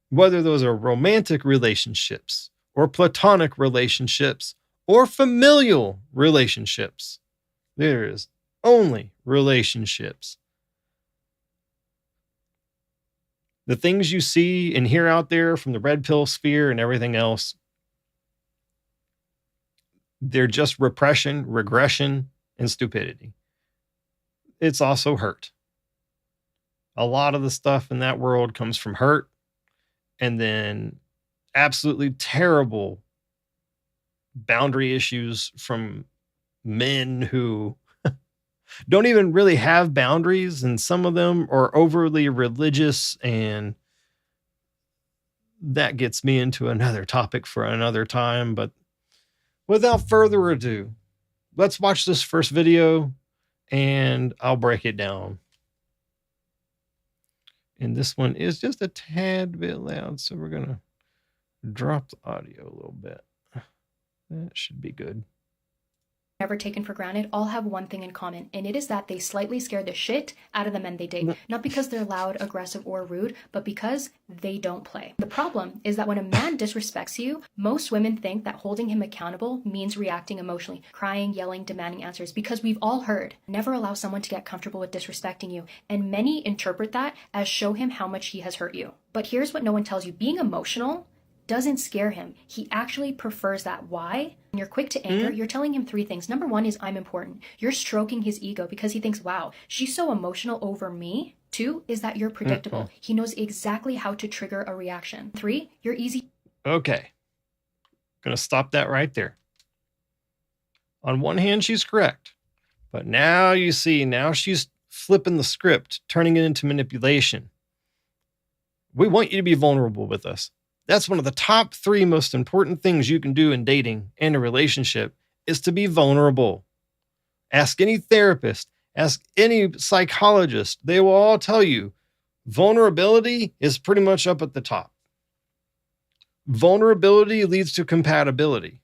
whether those are romantic relationships or platonic relationships or familial relationships. There is only relationships. The things you see and hear out there from the red pill sphere and everything else, they're just repression, regression, and stupidity. It's also hurt. A lot of the stuff in that world comes from hurt, and then absolutely terrible boundary issues from men who don't even really have boundaries, and some of them are overly religious, and that gets me into another topic for another time. But without further ado, let's watch this first video and I'll break it down. And this one is just a tad bit loud, so we're going to drop the audio a little bit. That should be good. never taken for granted all have one thing in common, and it is that they slightly scare the shit out of the men they date. Not because they're loud, aggressive, or rude, but because they don't play. The problem is that when a man disrespects you, most women think that holding him accountable means reacting emotionally, crying, yelling, demanding answers, because we've all heard, never allow someone to get comfortable with disrespecting you, and many interpret that as show him how much he has hurt you. But here's what no one tells you. Being emotional doesn't scare him. He actually prefers that. Why? When you're quick to anger, you're telling him 3 things. Number 1 is I'm important. You're stroking his ego because he thinks, wow, she's so emotional over me. 2 is that you're predictable. He knows exactly how to trigger a reaction. 3, you're easy. Okay. Gonna stop that right there. On one hand, she's correct. But now you see, now she's flipping the script, turning it into manipulation. We want you to be vulnerable with us. That's one of the top 3 most important things you can do in dating and a relationship is to be vulnerable. Ask any therapist, ask any psychologist. They will all tell you vulnerability is pretty much up at the top. Vulnerability leads to compatibility.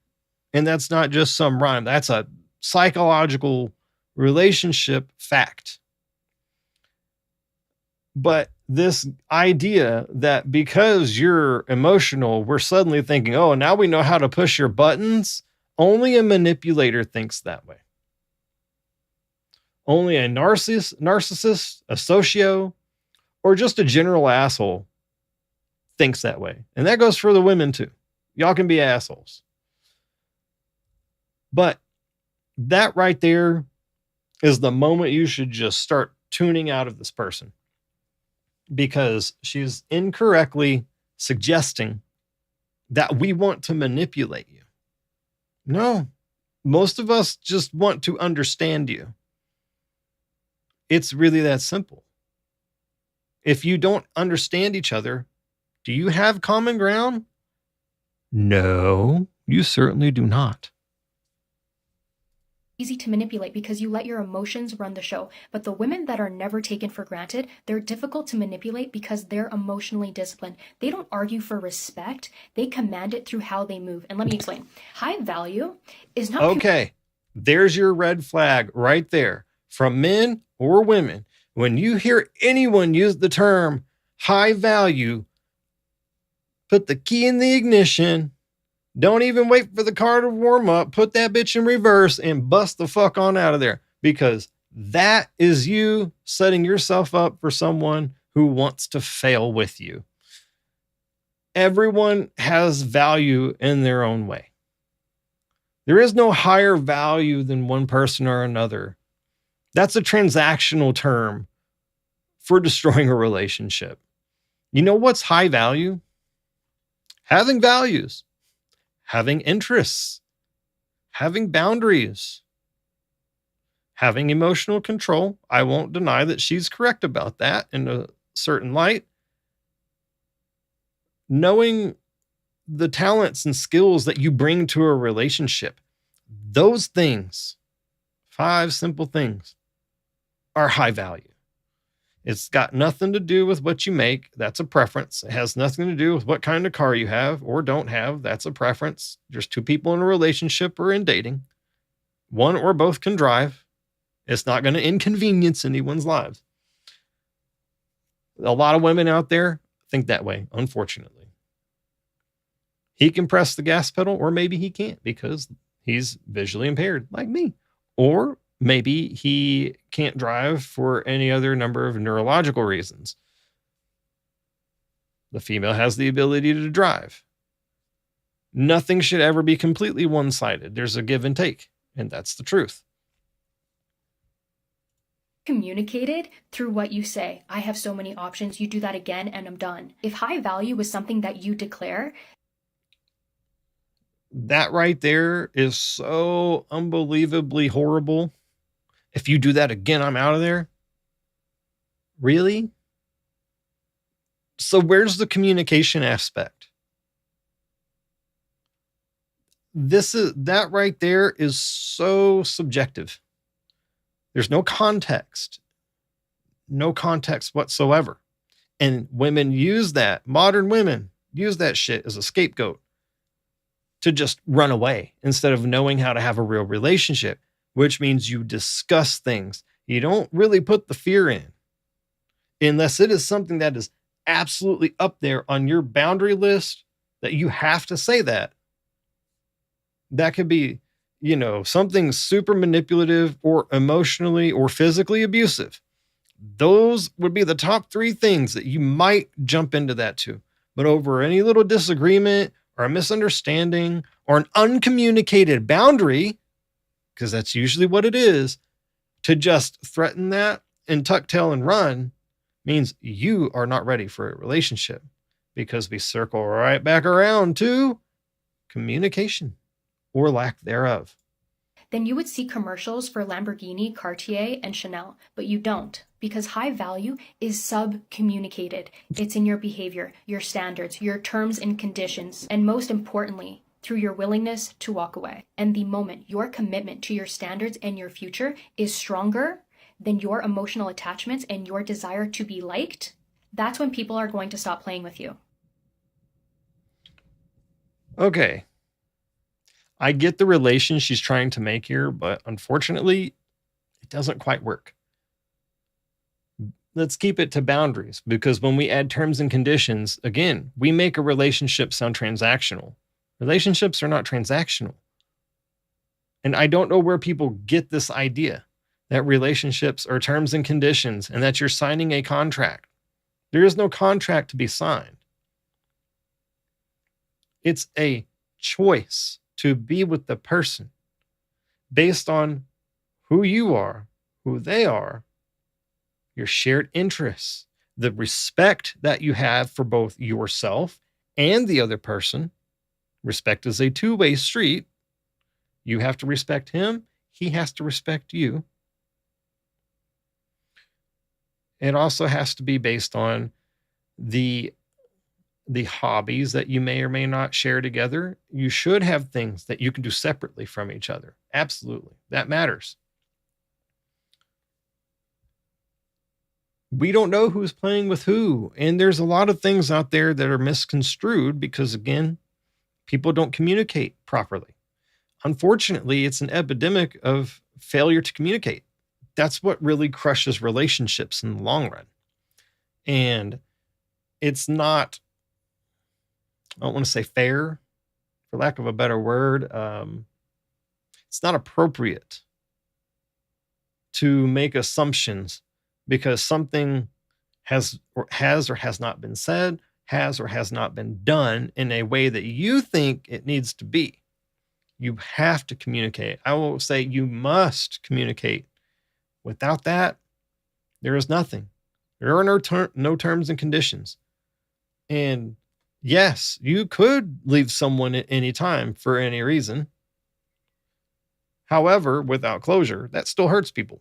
And that's not just some rhyme. That's a psychological relationship fact. But this idea that because you're emotional, we're suddenly thinking, oh, now we know how to push your buttons. Only a manipulator thinks that way. Only a narcissist, a socio, or just a general asshole thinks that way. And that goes for the women too. Y'all can be assholes. But that right there is the moment you should just start tuning out of this person. Because she's incorrectly suggesting that we want to manipulate you. No, most of us just want to understand you. It's really that simple. If you don't understand each other, do you have common ground? No, you certainly do not. Easy to manipulate because you let your emotions run the show. But the women that are never taken for granted, they're difficult to manipulate because they're emotionally disciplined. They don't argue for respect. They command it through how they move. And let me explain. High value is not... Okay, there's your red flag right there. From men or women, when you hear anyone use the term high value, put the key in the ignition. Don't even wait for the car to warm up. Put that bitch in reverse and bust the fuck on out of there. Because that is you setting yourself up for someone who wants to fail with you. Everyone has value in their own way. There is no higher value than one person or another. That's a transactional term for destroying a relationship. You know what's high value? Having values. Having interests, having boundaries, having emotional control. I won't deny that she's correct about that in a certain light. Knowing the talents and skills that you bring to a relationship, those things, 5 simple things, are high value. It's got nothing to do with what you make. That's a preference. It has nothing to do with what kind of car you have or don't have. That's a preference. There's 2 people in a relationship or in dating. One or both can drive. It's not going to inconvenience anyone's lives. A lot of women out there think that way, unfortunately. He can press the gas pedal, or maybe he can't because he's visually impaired like me. Or maybe he can't drive for any other number of neurological reasons. The female has the ability to drive. Nothing should ever be completely one-sided. There's a give and take, and that's the truth. Communicated through what you say. I have so many options. You do that again and I'm done. If high value is something that you declare, that right there is so unbelievably horrible. If you do that again, I'm out of there. Really? So where's the communication aspect? That right there is so subjective. There's no context whatsoever. And women use that, modern women use that shit as a scapegoat to just run away instead of knowing how to have a real relationship. which means you discuss things. You don't really put the fear in unless it is something that is absolutely up there on your boundary list that you have to say that. That could be, something super manipulative or emotionally or physically abusive. Those would be the top 3 things that you might jump into that to. But over any little disagreement or a misunderstanding or an uncommunicated boundary, because that's usually what it is, to just threaten that and tuck tail and run means you are not ready for a relationship, because we circle right back around to communication or lack thereof. Then you would see commercials for Lamborghini, Cartier, and Chanel, but you don't, because high value is sub-communicated. It's in your behavior, your standards, your terms and conditions, and most importantly, through your willingness to walk away. And the moment your commitment to your standards and your future is stronger than your emotional attachments and your desire to be liked, that's when people are going to stop playing with you. Okay. I get the relation she's trying to make here, but unfortunately, it doesn't quite work. Let's keep it to boundaries, because when we add terms and conditions, again, we make a relationship sound transactional. Relationships are not transactional. And I don't know where people get this idea that relationships are terms and conditions and that you're signing a contract. There is no contract to be signed. It's a choice to be with the person based on who you are, who they are, your shared interests, the respect that you have for both yourself and the other person. Respect is a two-way street. You have to respect him. He has to respect you. It also has to be based on the hobbies that you may or may not share together. You should have things that you can do separately from each other. Absolutely. That matters. We don't know who's playing with who. And there's a lot of things out there that are misconstrued because, again, people don't communicate properly. Unfortunately, it's an epidemic of failure to communicate. That's what really crushes relationships in the long run. And it's not, I don't want to say fair, for lack of a better word. It's not appropriate to make assumptions because something has or has not been said, has or has not been done in a way that you think it needs to be. You have to communicate. I will say you must communicate. Without that, there is nothing. There are no terms and conditions. And yes, you could leave someone at any time for any reason. However, without closure, that still hurts people.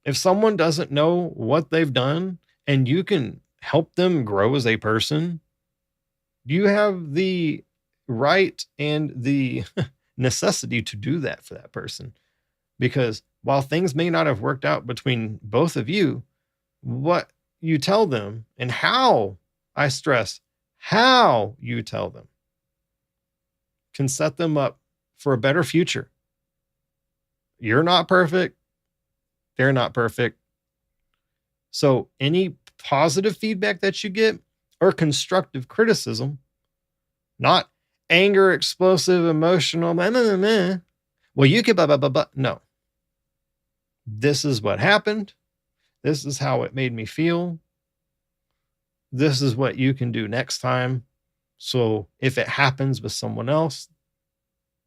If someone doesn't know what they've done and you can help them grow as a person, you have the right and the necessity to do that for that person. Because while things may not have worked out between both of you, what you tell them and how, I stress, how you tell them can set them up for a better future. You're not perfect. They're not perfect. So any positive feedback that you get or constructive criticism, not anger, explosive, emotional, well, you could, no. This is what happened. This is how it made me feel. This is what you can do next time. So if it happens with someone else,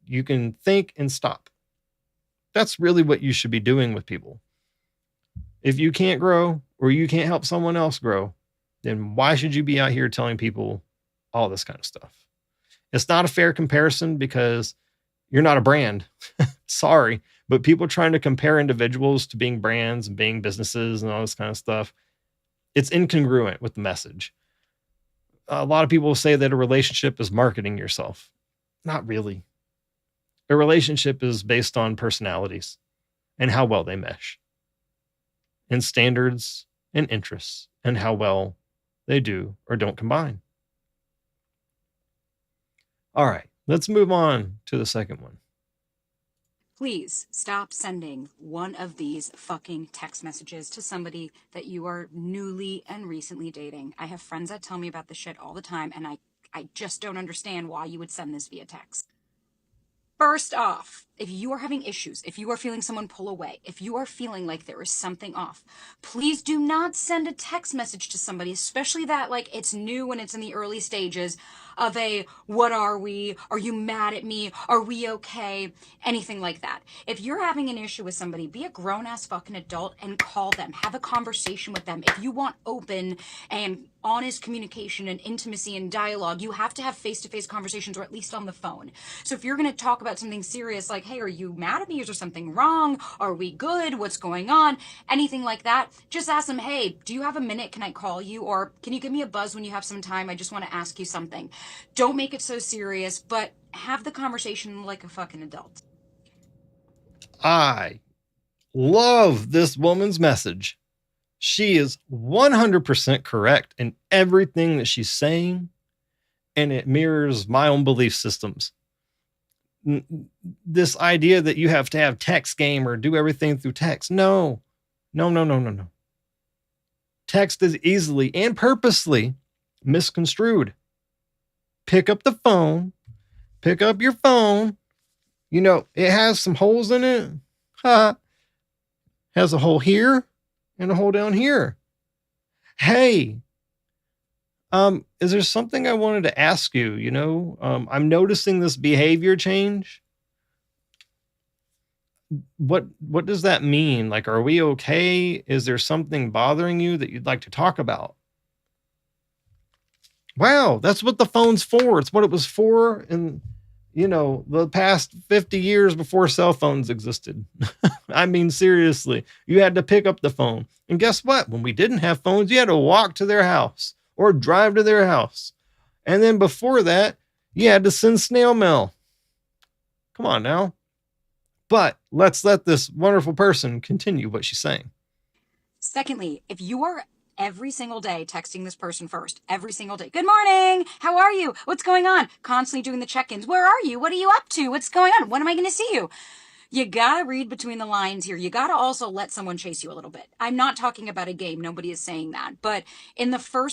you can think and stop. That's really what you should be doing with people. If you can't grow or you can't help someone else grow, then why should you be out here telling people all this kind of stuff? It's not a fair comparison because you're not a brand. Sorry, but people trying to compare individuals to being brands and being businesses and all this kind of stuff, it's incongruent with the message. A lot of people say that a relationship is marketing yourself. Not really. A relationship is based on personalities and how well they mesh, and standards and interests and how well they do or don't combine. All right, let's move on to the second one. Please stop sending one of these fucking text messages to somebody that you are newly and recently dating. I have friends that tell me about this shit all the time, and I just don't understand why you would send this via text. First off, if you are having issues, if you are feeling someone pull away, if you are feeling like there is something off, please do not send a text message to somebody, especially that like it's new and it's in the early stages of a, what are we? Are you mad at me? Are we okay? Anything like that. If you're having an issue with somebody, be a grown ass fucking adult and call them. Have a conversation with them. If you want open and honest communication and intimacy and dialogue, you have to have face-to-face conversations, or at least on the phone. So if you're going to talk about something serious like, hey, are you mad at me? Is there something wrong? Are we good? What's going on? Anything like that, just ask them, hey, do you have a minute? Can I call you? Or can you give me a buzz when you have some time? I just want to ask you something. Don't make it so serious, but have the conversation like a fucking adult. I love this woman's message. She is 100% correct in everything that she's saying, and it mirrors my own belief systems. This idea that you have to have text game or do everything through text. No. Text is easily and purposely misconstrued. Pick up the phone. Pick up your phone. You know, it has some holes in it. Has a hole here and a hole down here. Hey, is there something I wanted to ask you? You know, I'm noticing this behavior change. What does that mean? Like, are we okay? Is there something bothering you that you'd like to talk about? Wow, that's what the phone's for. It's what it was for in, you know, the past 50 years before cell phones existed. I mean, seriously, you had to pick up the phone. And guess what? When we didn't have phones, you had to walk to their house or drive to their house. And then before that, you had to send snail mail. Come on now. But let's let this wonderful person continue what she's saying. Secondly, if you are every single day texting this person first, every single day, good morning, how are you? What's going on? Constantly doing the check-ins. Where are you? What are you up to? What's going on? When am I going to see you? You gotta read between the lines here. You gotta also let someone chase you a little bit. I'm not talking about a game. Nobody is saying that. But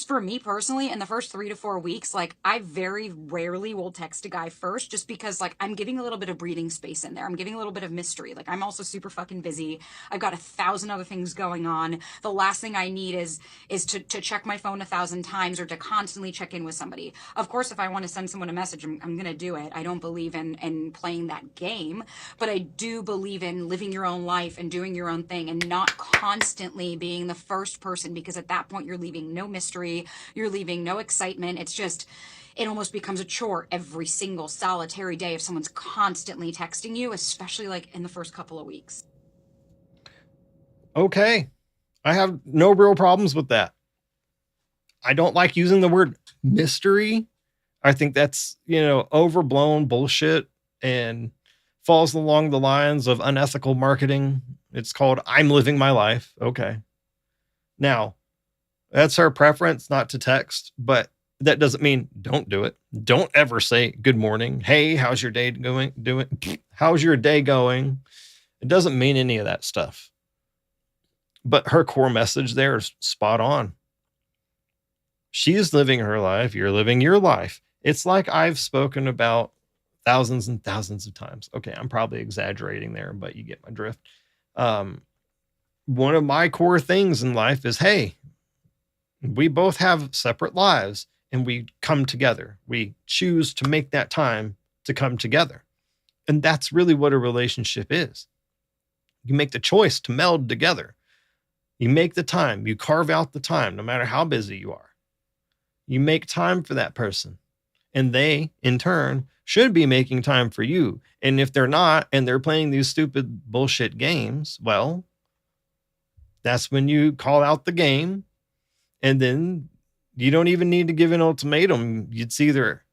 for me personally, in the first 3 to 4 weeks, like I very rarely will text a guy first just because like I'm giving a little bit of breathing space in there. I'm giving a little bit of mystery. Like I'm also super fucking busy. I've got 1,000 other things going on. The last thing I need is to check my phone 1,000 times or to constantly check in with somebody. Of course, if I want to send someone a message, I'm going to do it. I don't believe in playing that game, but I do believe in living your own life and doing your own thing and not constantly being the first person, because at that point you're leaving no mystery, you're leaving no excitement. It's just, it almost becomes a chore every single solitary day if someone's constantly texting you, especially like in the first couple of weeks. Okay. I have no real problems with that. I don't like using the word mystery. I think that's, you know, overblown bullshit and falls along the lines of unethical marketing. It's called I'm living my life. Okay. Now, that's our preference not to text, but that doesn't mean don't do it. Don't ever say good morning. Hey, how's your day going? How's your day going? It doesn't mean any of that stuff. But her core message there is spot on. She's living her life. You're living your life. It's like I've spoken about thousands and thousands of times. Okay, I'm probably exaggerating there, but you get my drift. One of my core things in life is, hey, we both have separate lives and we come together. We choose to make that time to come together. And that's really what a relationship is. You make the choice to meld together. You make the time, you carve out the time, no matter how busy you are. You make time for that person. And they, in turn, should be making time for you. And if they're not, and they're playing these stupid bullshit games, well, that's when you call out the game. And then you don't even need to give an ultimatum. It's either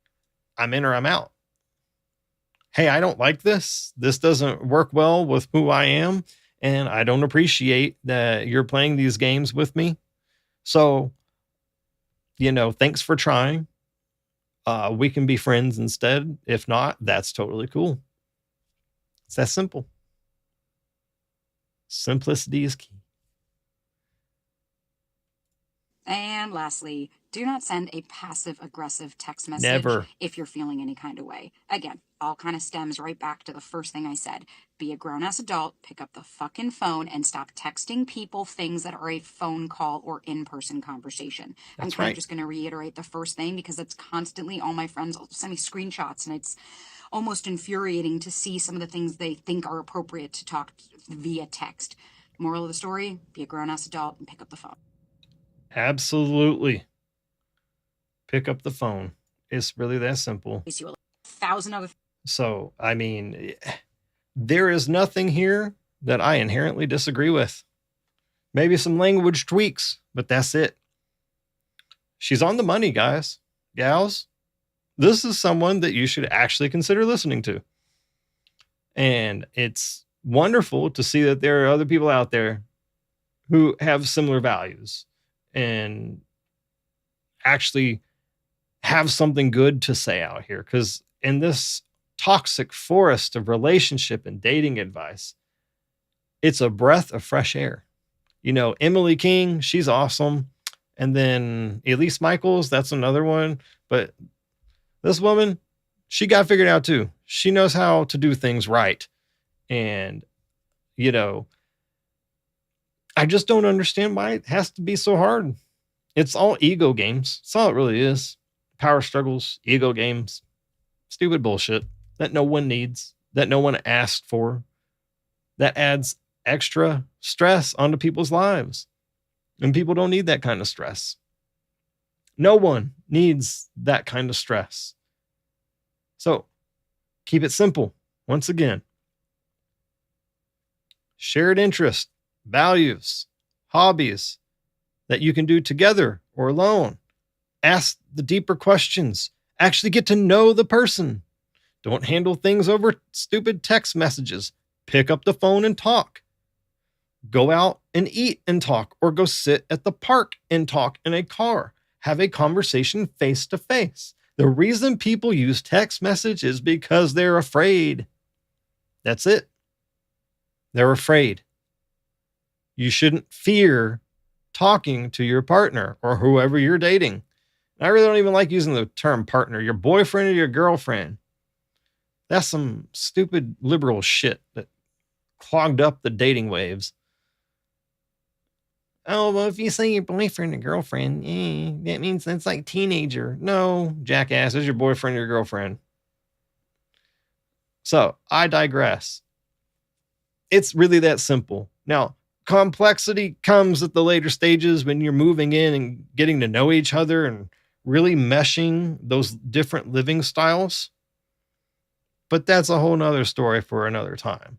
I'm in or I'm out. Hey, I don't like this. This doesn't work well with who I am. And I don't appreciate that you're playing these games with me. So, you know, thanks for trying. We can be friends instead. If not, that's totally cool. It's that simple. Simplicity is key. And lastly, do not send a passive-aggressive text message Never. if you're feeling any kind of way. Again, all kind of stems right back to the first thing I said. Be a grown-ass adult, pick up the fucking phone, and stop texting people things that are a phone call or in-person conversation. I'm kind of just going to reiterate the first thing because it's constantly all my friends send me screenshots, and it's almost infuriating to see some of the things they think are appropriate to talk via text. Moral of the story, be a grown-ass adult and pick up the phone. Absolutely. Pick up the phone. It's really that simple. You a 1,000 other. So, I mean, there is nothing here that I inherently disagree with. Maybe some language tweaks, but that's it. She's on the money, guys, gals. This is someone that you should actually consider listening to. And it's wonderful to see that there are other people out there who have similar values and actually have something good to say out here. Because in this toxic forest of relationship and dating advice, it's a breath of fresh air. You know, Emily King, she's awesome. And then Elise Michaels, that's another one. But this woman, she got figured out too. She knows how to do things right. And, you know, I just don't understand why it has to be so hard. It's all ego games. That's all it really is. Power struggles, ego games, stupid bullshit that no one needs, that no one asked for, that adds extra stress onto people's lives. And people don't need that kind of stress. No one needs that kind of stress. So keep it simple. Once again, shared interest, values, hobbies that you can do together or alone. Ask the deeper questions. Actually get to know the person. Don't handle things over stupid text messages. Pick up the phone and talk. Go out and eat and talk, or go sit at the park and talk in a car. Have a conversation face to face. The reason people use text message is because they're afraid. That's it. They're afraid. You shouldn't fear talking to your partner or whoever you're dating. I really don't even like using the term partner. Your boyfriend or your girlfriend. That's some stupid liberal shit that clogged up the dating waves. Oh, well, if you say your boyfriend or girlfriend, that means that's like teenager. No, jackass, it's your boyfriend or your girlfriend. So, I digress. It's really that simple. Now, complexity comes at the later stages when you're moving in and getting to know each other and really meshing those different living styles. But that's a whole nother story for another time.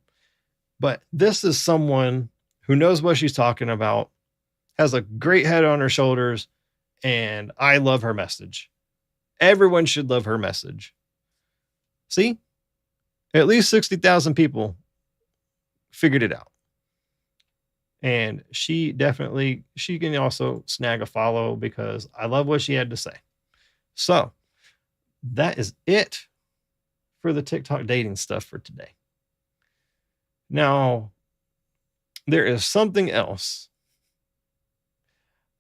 But this is someone who knows what she's talking about, has a great head on her shoulders, and I love her message. Everyone should love her message. See? At least 60,000 people figured it out. And she can also snag a follow because I love what she had to say. So that is it for the TikTok dating stuff for today. Now, there is something else.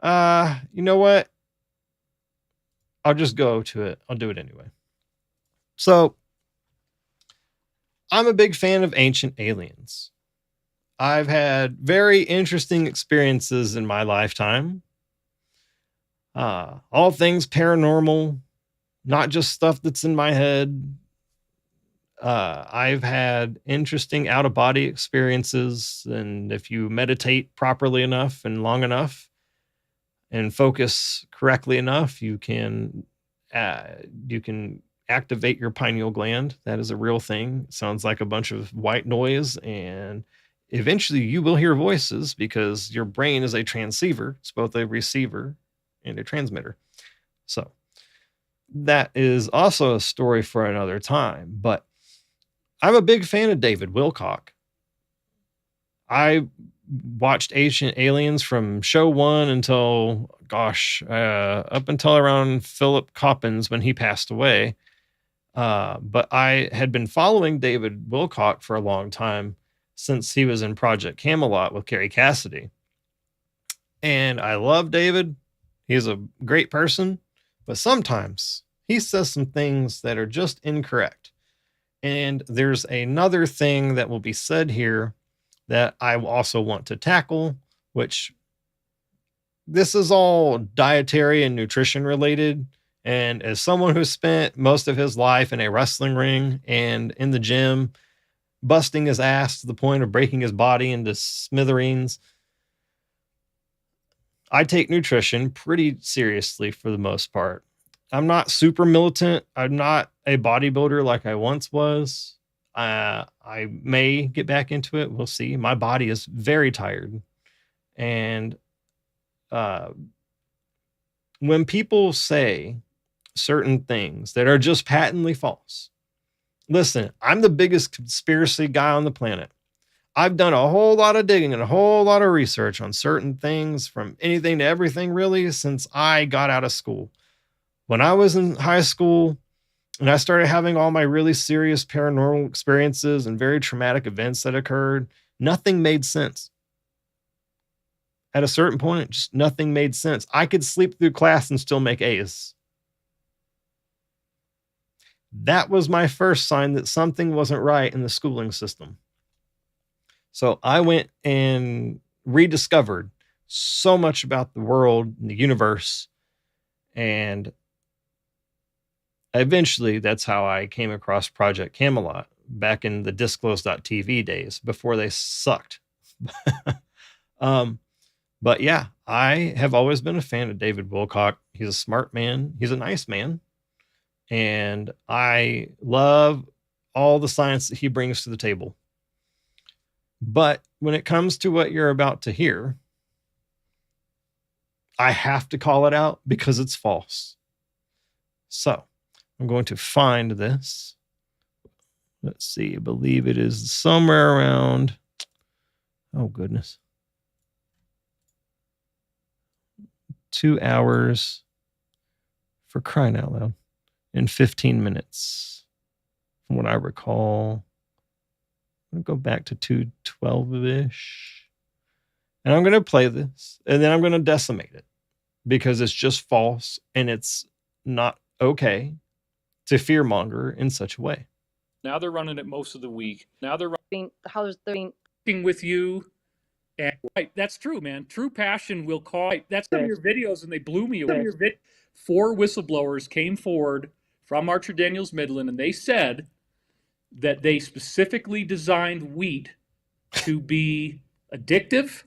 You know what? I'll just go to it. I'll do it anyway. So, I'm a big fan of Ancient Aliens. I've had very interesting experiences in my lifetime. All things paranormal, not just stuff that's in my head. I've had interesting out-of-body experiences, and if you meditate properly enough and long enough and focus correctly enough, you can activate your pineal gland. That is a real thing. It sounds like a bunch of white noise, and eventually you will hear voices because your brain is a transceiver. It's both a receiver and a transmitter. So that is also a story for another time, but I'm a big fan of David Wilcock. I watched Ancient Aliens from show one until, up until around Philip Coppens when he passed away. But I had been following David Wilcock for a long time since he was in Project Camelot with Carrie Cassidy. And I love David. He's a great person, but sometimes he says some things that are just incorrect. And there's another thing that will be said here that I also want to tackle, which this is all dietary and nutrition related. And as someone who spent most of his life in a wrestling ring and in the gym, busting his ass to the point of breaking his body into smithereens, I take nutrition pretty seriously for the most part. I'm not super militant. I'm not a bodybuilder like I once was. I may get back into it. We'll see. My body is very tired. And when people say certain things that are just patently false, listen, I'm the biggest conspiracy guy on the planet. I've done a whole lot of digging and a whole lot of research on certain things, from anything to everything, really, since I got out of school. When I was in high school and I started having all my really serious paranormal experiences and very traumatic events that occurred, nothing made sense. At a certain point, just nothing made sense. I could sleep through class and still make A's. That was my first sign that something wasn't right in the schooling system. So I went and rediscovered so much about the world and the universe. And eventually, that's how I came across Project Camelot back in the disclose.tv days before they sucked. But yeah, I have always been a fan of David Wilcock. He's a smart man. He's a nice man. And I love all the science that he brings to the table. But when it comes to what you're about to hear, I have to call it out because it's false. So I'm going to find this. Let's see. I believe it is somewhere around. Oh, goodness. 2 hours, for crying out loud, in 15 minutes. From what I recall. I'm going to go back to 212-ish. And I'm going to play this. And then I'm going to decimate it. Because it's just false. And it's not okay to fearmonger in such a way. Now they're running it most of the week. Now they're running with you. And right, that's true, man. True passion will call. That's some of your videos, and they blew me away. 4 whistleblowers came forward from Archer Daniels Midland, and they said that they specifically designed wheat to be addictive,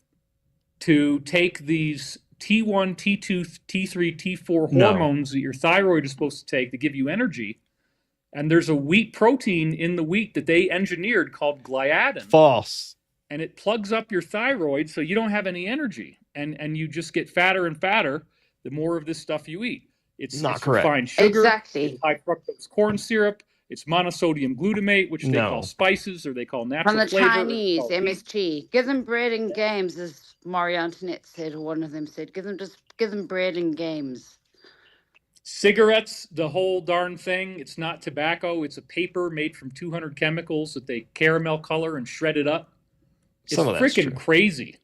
to take these T1, T2, T3, T4 hormones that your thyroid is supposed to take to give you energy. And there's a wheat protein in the wheat that they engineered called gliadin. False. And it plugs up your thyroid so you don't have any energy. And you just get fatter and fatter the more of this stuff you eat. It's not correct. Refined sugar. Exactly. It's high fructose corn syrup. It's monosodium glutamate, which they call spices, or they call natural From the flavor. Chinese, MSG. Give them bread and games, as Marie Antoinette said, or one of them said. Give them bread and games. Cigarettes, the whole darn thing. It's not tobacco. It's a paper made from 200 chemicals that they caramel color and shred it up. It's freaking crazy.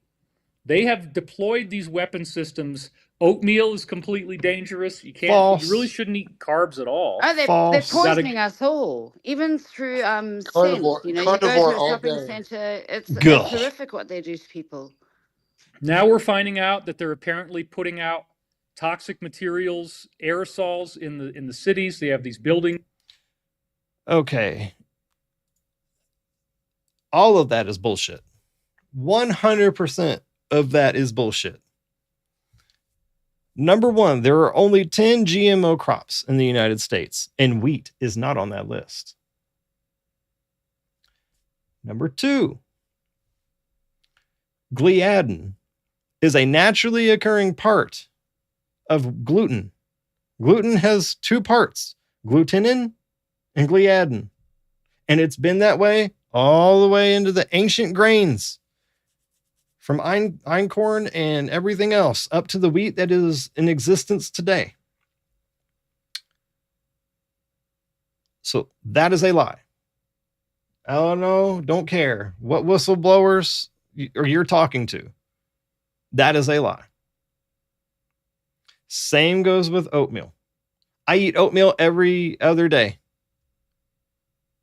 They have deployed these weapon systems. Oatmeal is completely dangerous. You can't. False. You really shouldn't eat carbs at all. Oh, they're poisoning us all, even through scent. You know, you go to a shopping center. It's horrific what they do to people. Now we're finding out that they're apparently putting out toxic materials, aerosols in the cities. They have these buildings. Okay. All of that is bullshit. 100% of that is bullshit. Number one, there are only 10 GMO crops in the United States, and wheat is not on that list. Number two, gliadin is a naturally occurring part of gluten. Gluten has 2 parts, glutenin and gliadin. And it's been that way all the way into the ancient grains, from einkorn and everything else up to the wheat that is in existence today. So that is a lie. I don't know. Don't care what whistleblowers you're talking to. That is a lie. Same goes with oatmeal. I eat oatmeal every other day.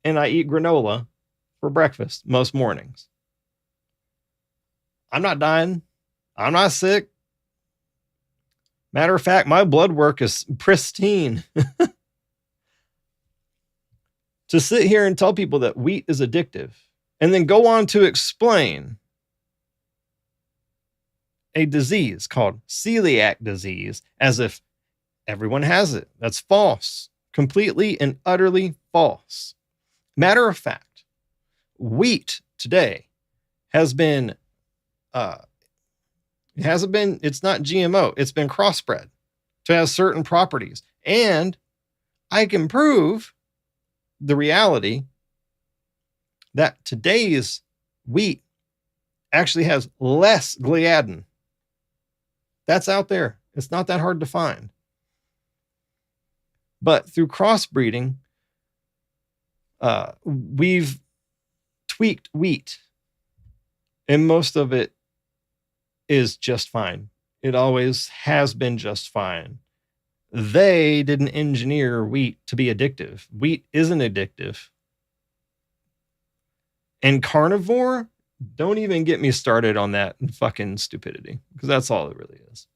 And I eat granola for breakfast most mornings. I'm not dying. I'm not sick. Matter of fact, my blood work is pristine. To sit here and tell people that wheat is addictive and then go on to explain a disease called celiac disease as if everyone has it. That's false. Completely and utterly false. Matter of fact, wheat today has been, it's not GMO, it's been crossbred to have certain properties. And I can prove the reality that today's wheat actually has less gliadin. That's out there. It's not that hard to find. But through crossbreeding, we've tweaked wheat, and most of it is just fine. It always has been just fine. They didn't engineer wheat to be addictive. Wheat isn't addictive. And carnivore, don't even get me started on that fucking stupidity, because that's all it really is.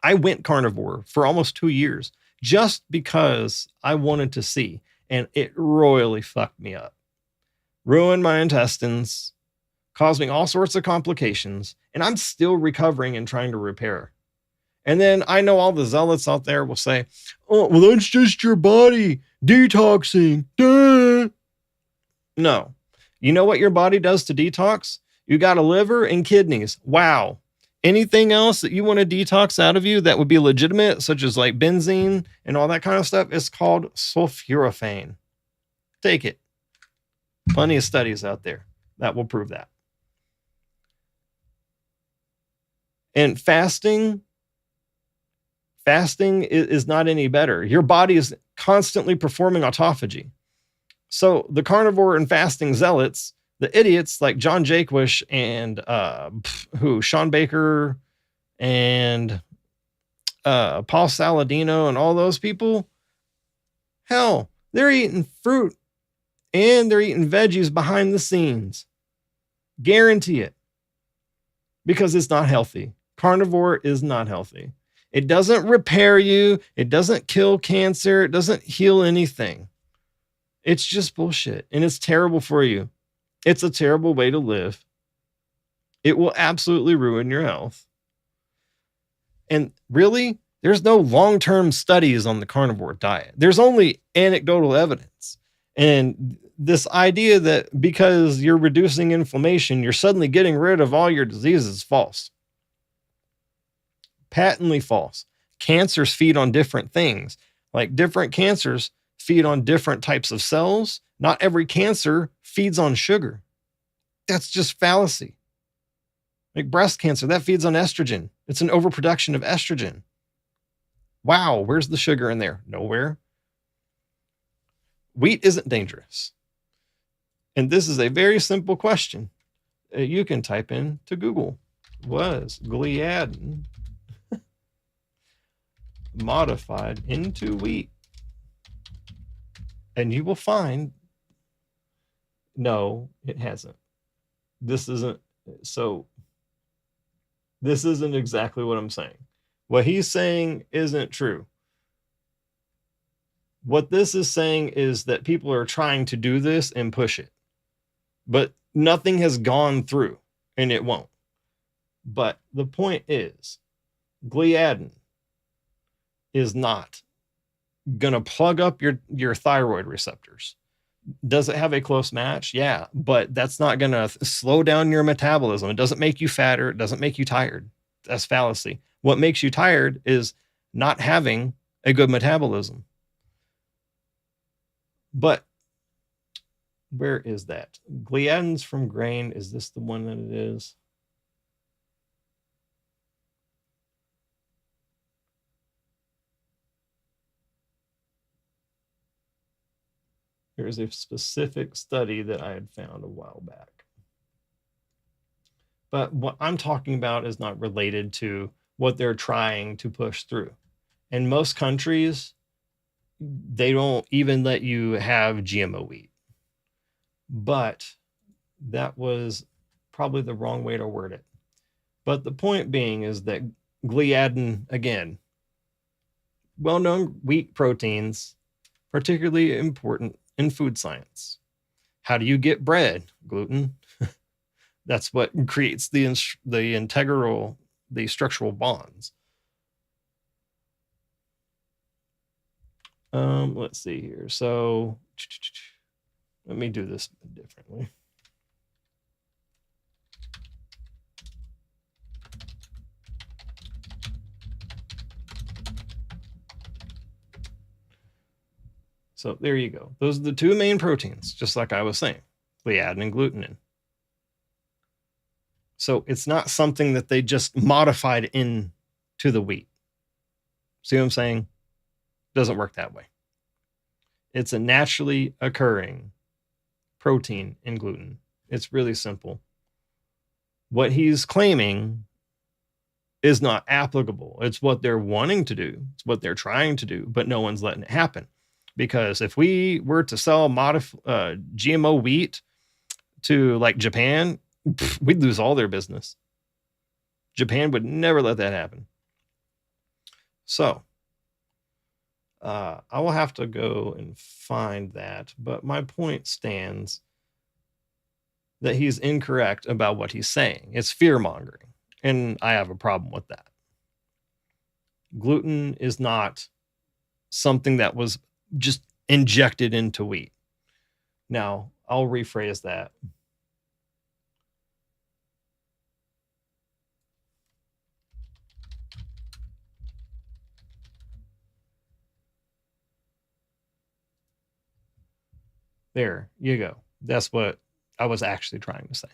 I went carnivore for almost 2 years just because I wanted to see, and it royally fucked me up. Ruined my intestines, caused me all sorts of complications, and I'm still recovering and trying to repair. And then I know all the zealots out there will say, oh, well, that's just your body detoxing. Duh. No. You know what your body does to detox? You got a liver and kidneys. Wow. Anything else that you want to detox out of you that would be legitimate, such as like benzene and all that kind of stuff, is called sulforaphane. Take it. Plenty of studies out there that will prove that. And fasting is not any better. Your body is constantly performing autophagy. So the carnivore and fasting zealots, the idiots like John Jaquish and Sean Baker and Paul Saladino and all those people, hell, they're eating fruit and they're eating veggies behind the scenes. Guarantee it. Because it's not healthy. Carnivore is not healthy. It doesn't repair you. It doesn't kill cancer. It doesn't heal anything. It's just bullshit. And it's terrible for you. It's a terrible way to live. It will absolutely ruin your health. And really, there's no long-term studies on the carnivore diet. There's only anecdotal evidence. And this idea that because you're reducing inflammation, you're suddenly getting rid of all your diseases is false. Patently false. Cancers feed on different things. Like different cancers feed on different types of cells. Not every cancer feeds on sugar. That's just fallacy. Like breast cancer, that feeds on estrogen. It's an overproduction of estrogen. Wow, where's the sugar in there? Nowhere. Wheat isn't dangerous. And this is a very simple question. You can type in to Google, was gliadin modified into wheat? And you will find, no, it hasn't. This isn't exactly what I'm saying. What he's saying isn't true. What this is saying is that people are trying to do this and push it, but nothing has gone through, and it won't. But the point is, gliadin is not going to plug up your thyroid receptors. Does it have a close match? Yeah, but that's not going to slow down your metabolism. It doesn't make you fatter. It doesn't make you tired. That's fallacy. What makes you tired is not having a good metabolism. But where is that? Gliadin's from grain. Is this the one that it is? There's a specific study that I had found a while back. But what I'm talking about is not related to what they're trying to push through. In most countries, they don't even let you have GMO wheat. But that was probably the wrong way to word it. But the point being is that gliadin, again, well-known wheat proteins, particularly important in food science. How do you get bread? Gluten. That's what creates the structural bonds. Let's see here. So let me do this differently. So there you go. Those are the two main proteins, just like I was saying, gliadin and glutenin. So it's not something that they just modified into the wheat. See what I'm saying? Doesn't work that way. It's a naturally occurring protein in gluten. It's really simple. What he's claiming is not applicable. It's what they're wanting to do. It's what they're trying to do, but no one's letting it happen. Because if we were to sell GMO wheat to like Japan, we'd lose all their business. Japan would never let that happen. So I will have to go and find that. But my point stands that he's incorrect about what he's saying. It's fear-mongering. And I have a problem with that. Gluten is not something that was just injected into wheat. Now, I'll rephrase that. There you go. That's what I was actually trying to say.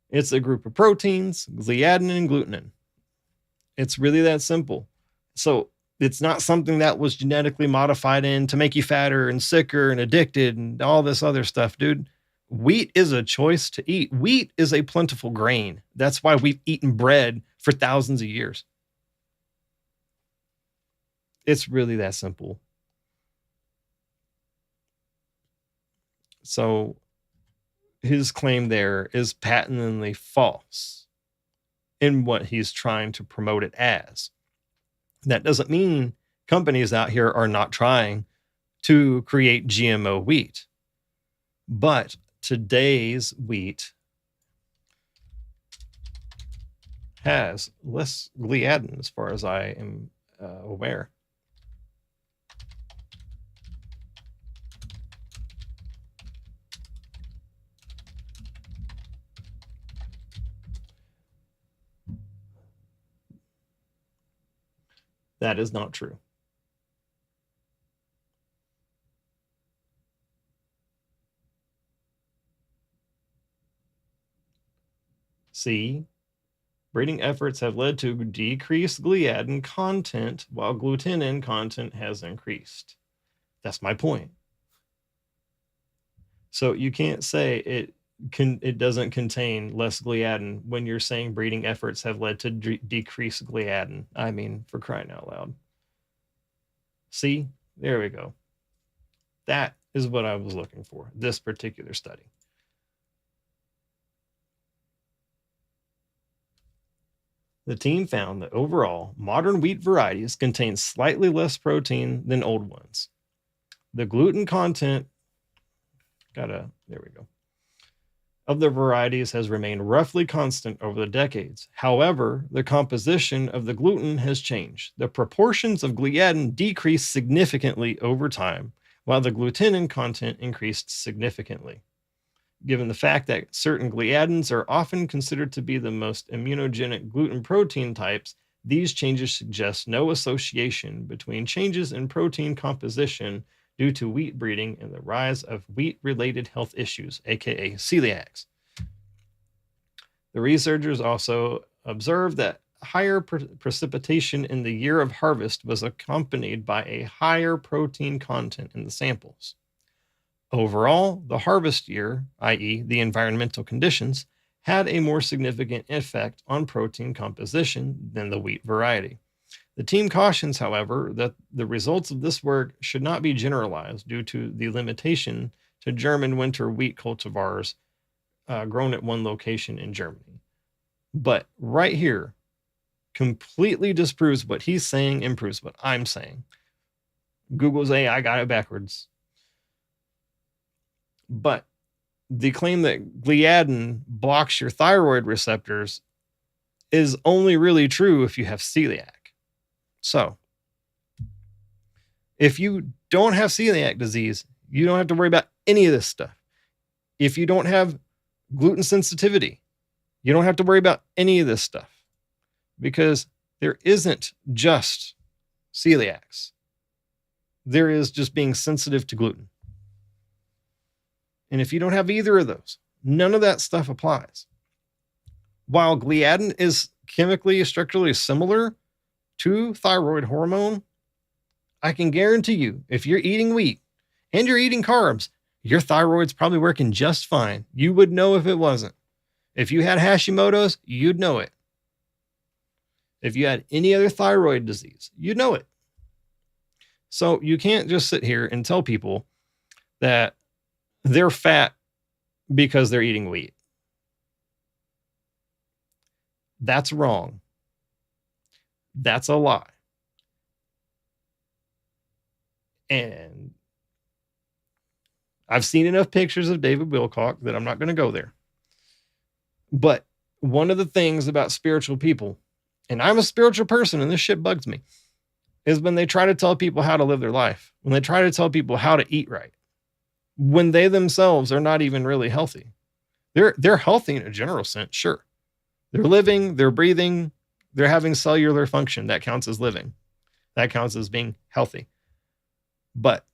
It's a group of proteins, gliadin and glutenin. It's really that simple. So it's not something that was genetically modified in to make you fatter and sicker and addicted and all this other stuff, dude. Wheat is a choice to eat. Wheat is a plentiful grain. That's why we've eaten bread for thousands of years. It's really that simple. So his claim there is patently false in what he's trying to promote it as. That doesn't mean companies out here are not trying to create GMO wheat. But today's wheat has less gliadin as far as I am aware. That is not true. C, breeding efforts have led to decreased gliadin content while glutenin content has increased. That's my point. So you can't say it doesn't contain less gliadin when you're saying breeding efforts have led to decreased gliadin. I mean, for crying out loud. See, there we go. That is what I was looking for, this particular study. The team found that overall, modern wheat varieties contain slightly less protein than old ones. The gluten content, there we go, of the varieties has remained roughly constant over the decades. However, the composition of the gluten has changed. The proportions of gliadin decreased significantly over time, while the glutenin content increased significantly. Given the fact that certain gliadins are often considered to be the most immunogenic gluten protein types, these changes suggest no association between changes in protein composition due to wheat breeding and the rise of wheat-related health issues, aka celiacs. The researchers also observed that higher precipitation in the year of harvest was accompanied by a higher protein content in the samples. Overall, the harvest year, i.e., the environmental conditions, had a more significant effect on protein composition than the wheat variety. The team cautions, however, that the results of this work should not be generalized due to the limitation to German winter wheat cultivars grown at one location in Germany. But right here, completely disproves what he's saying and proves what I'm saying. Google's AI got it backwards. But the claim that gliadin blocks your thyroid receptors is only really true if you have celiac. So, if you don't have celiac disease, you don't have to worry about any of this stuff. If you don't have gluten sensitivity, you don't have to worry about any of this stuff, because there isn't just celiacs. There is just being sensitive to gluten. And if you don't have either of those, none of that stuff applies. While gliadin is chemically structurally similar to thyroid hormone, I can guarantee you, if you're eating wheat and you're eating carbs, your thyroid's probably working just fine. You would know if it wasn't. If you had Hashimoto's, you'd know it. If you had any other thyroid disease, you'd know it. So you can't just sit here and tell people that they're fat because they're eating wheat. That's wrong. That's a lie. And I've seen enough pictures of David Wilcock that I'm not going to go there. But one of the things about spiritual people, and I'm a spiritual person and this shit bugs me, is when they try to tell people how to live their life, when they try to tell people how to eat right, when they themselves are not even really healthy. They're healthy in a general sense, sure. They're living, they're breathing, they're having cellular function. That counts as living. That counts as being healthy. But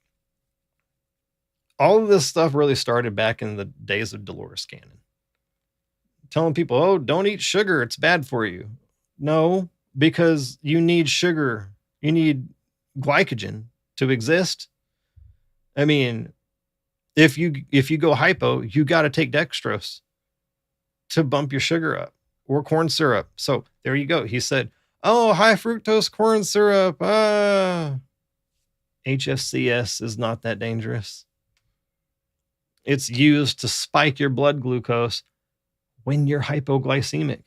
all of this stuff really started back in the days of Dolores Cannon. Telling people, oh, don't eat sugar, it's bad for you. No, because you need sugar. You need glycogen to exist. I mean, if you go hypo, you got to take dextrose to bump your sugar up, or corn syrup. So there you go. He said, oh, high fructose corn syrup. HFCS is not that dangerous. It's used to spike your blood glucose when you're hypoglycemic.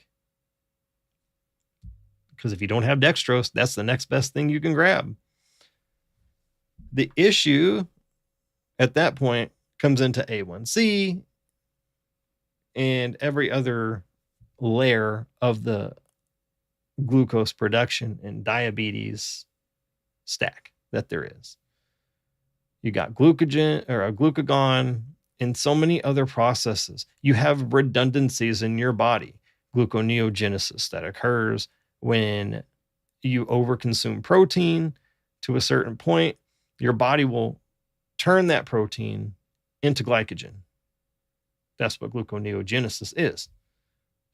Because if you don't have dextrose, that's the next best thing you can grab. The issue at that point comes into A1C and every other layer of the glucose production and diabetes stack that there is. You got glucagon or a glucagon and so many other processes. You have redundancies in your body, gluconeogenesis that occurs when you overconsume protein to a certain point. Your body will turn that protein into glycogen. That's what gluconeogenesis is.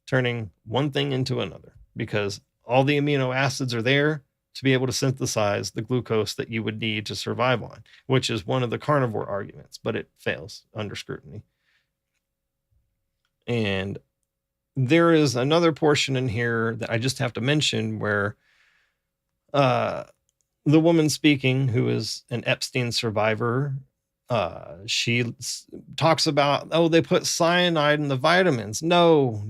Turning one thing into another, because all the amino acids are there to be able to synthesize the glucose that you would need to survive on, which is one of the carnivore arguments, but it fails under scrutiny. And there is another portion in here that I just have to mention where the woman speaking, who is an Epstein survivor, she talks about, oh, they put cyanide in the vitamins. No.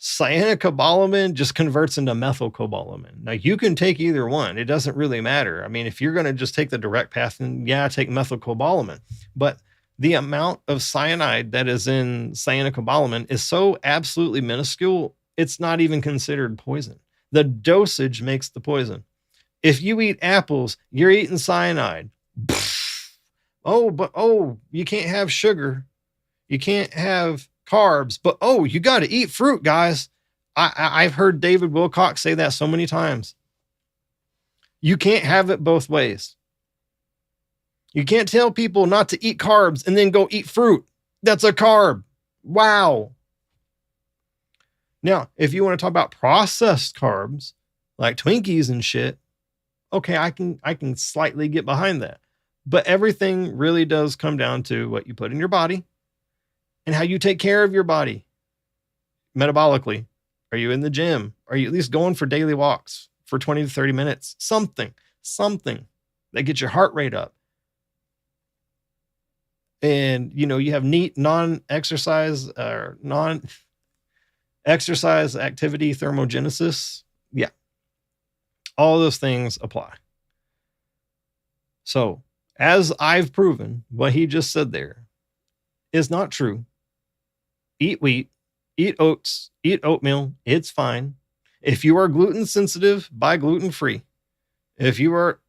Cyanocobalamin just converts into methylcobalamin. Now, you can take either one. It doesn't really matter. I mean, if you're going to just take the direct path, then yeah, take methylcobalamin. But the amount of cyanide that is in cyanocobalamin is so absolutely minuscule, it's not even considered poison. The dosage makes the poison. If you eat apples, you're eating cyanide. You can't have sugar. You can't have carbs, but you got to eat fruit, guys. I've heard David Wilcock say that so many times. You can't have it both ways. You can't tell people not to eat carbs and then go eat fruit. That's a carb. Wow. Now, if you want to talk about processed carbs, like Twinkies and shit, okay, I can slightly get behind that. But everything really does come down to what you put in your body and how you take care of your body metabolically. Are you in the gym? Are you at least going for daily walks for 20 to 30 minutes? Something that gets your heart rate up. And, you know, you have neat non-exercise or non-exercise activity thermogenesis. Yeah. All those things apply. So, as I've proven, what he just said there is not true. Eat wheat, eat oats, eat oatmeal. It's fine. If you are gluten sensitive, buy gluten free. If you are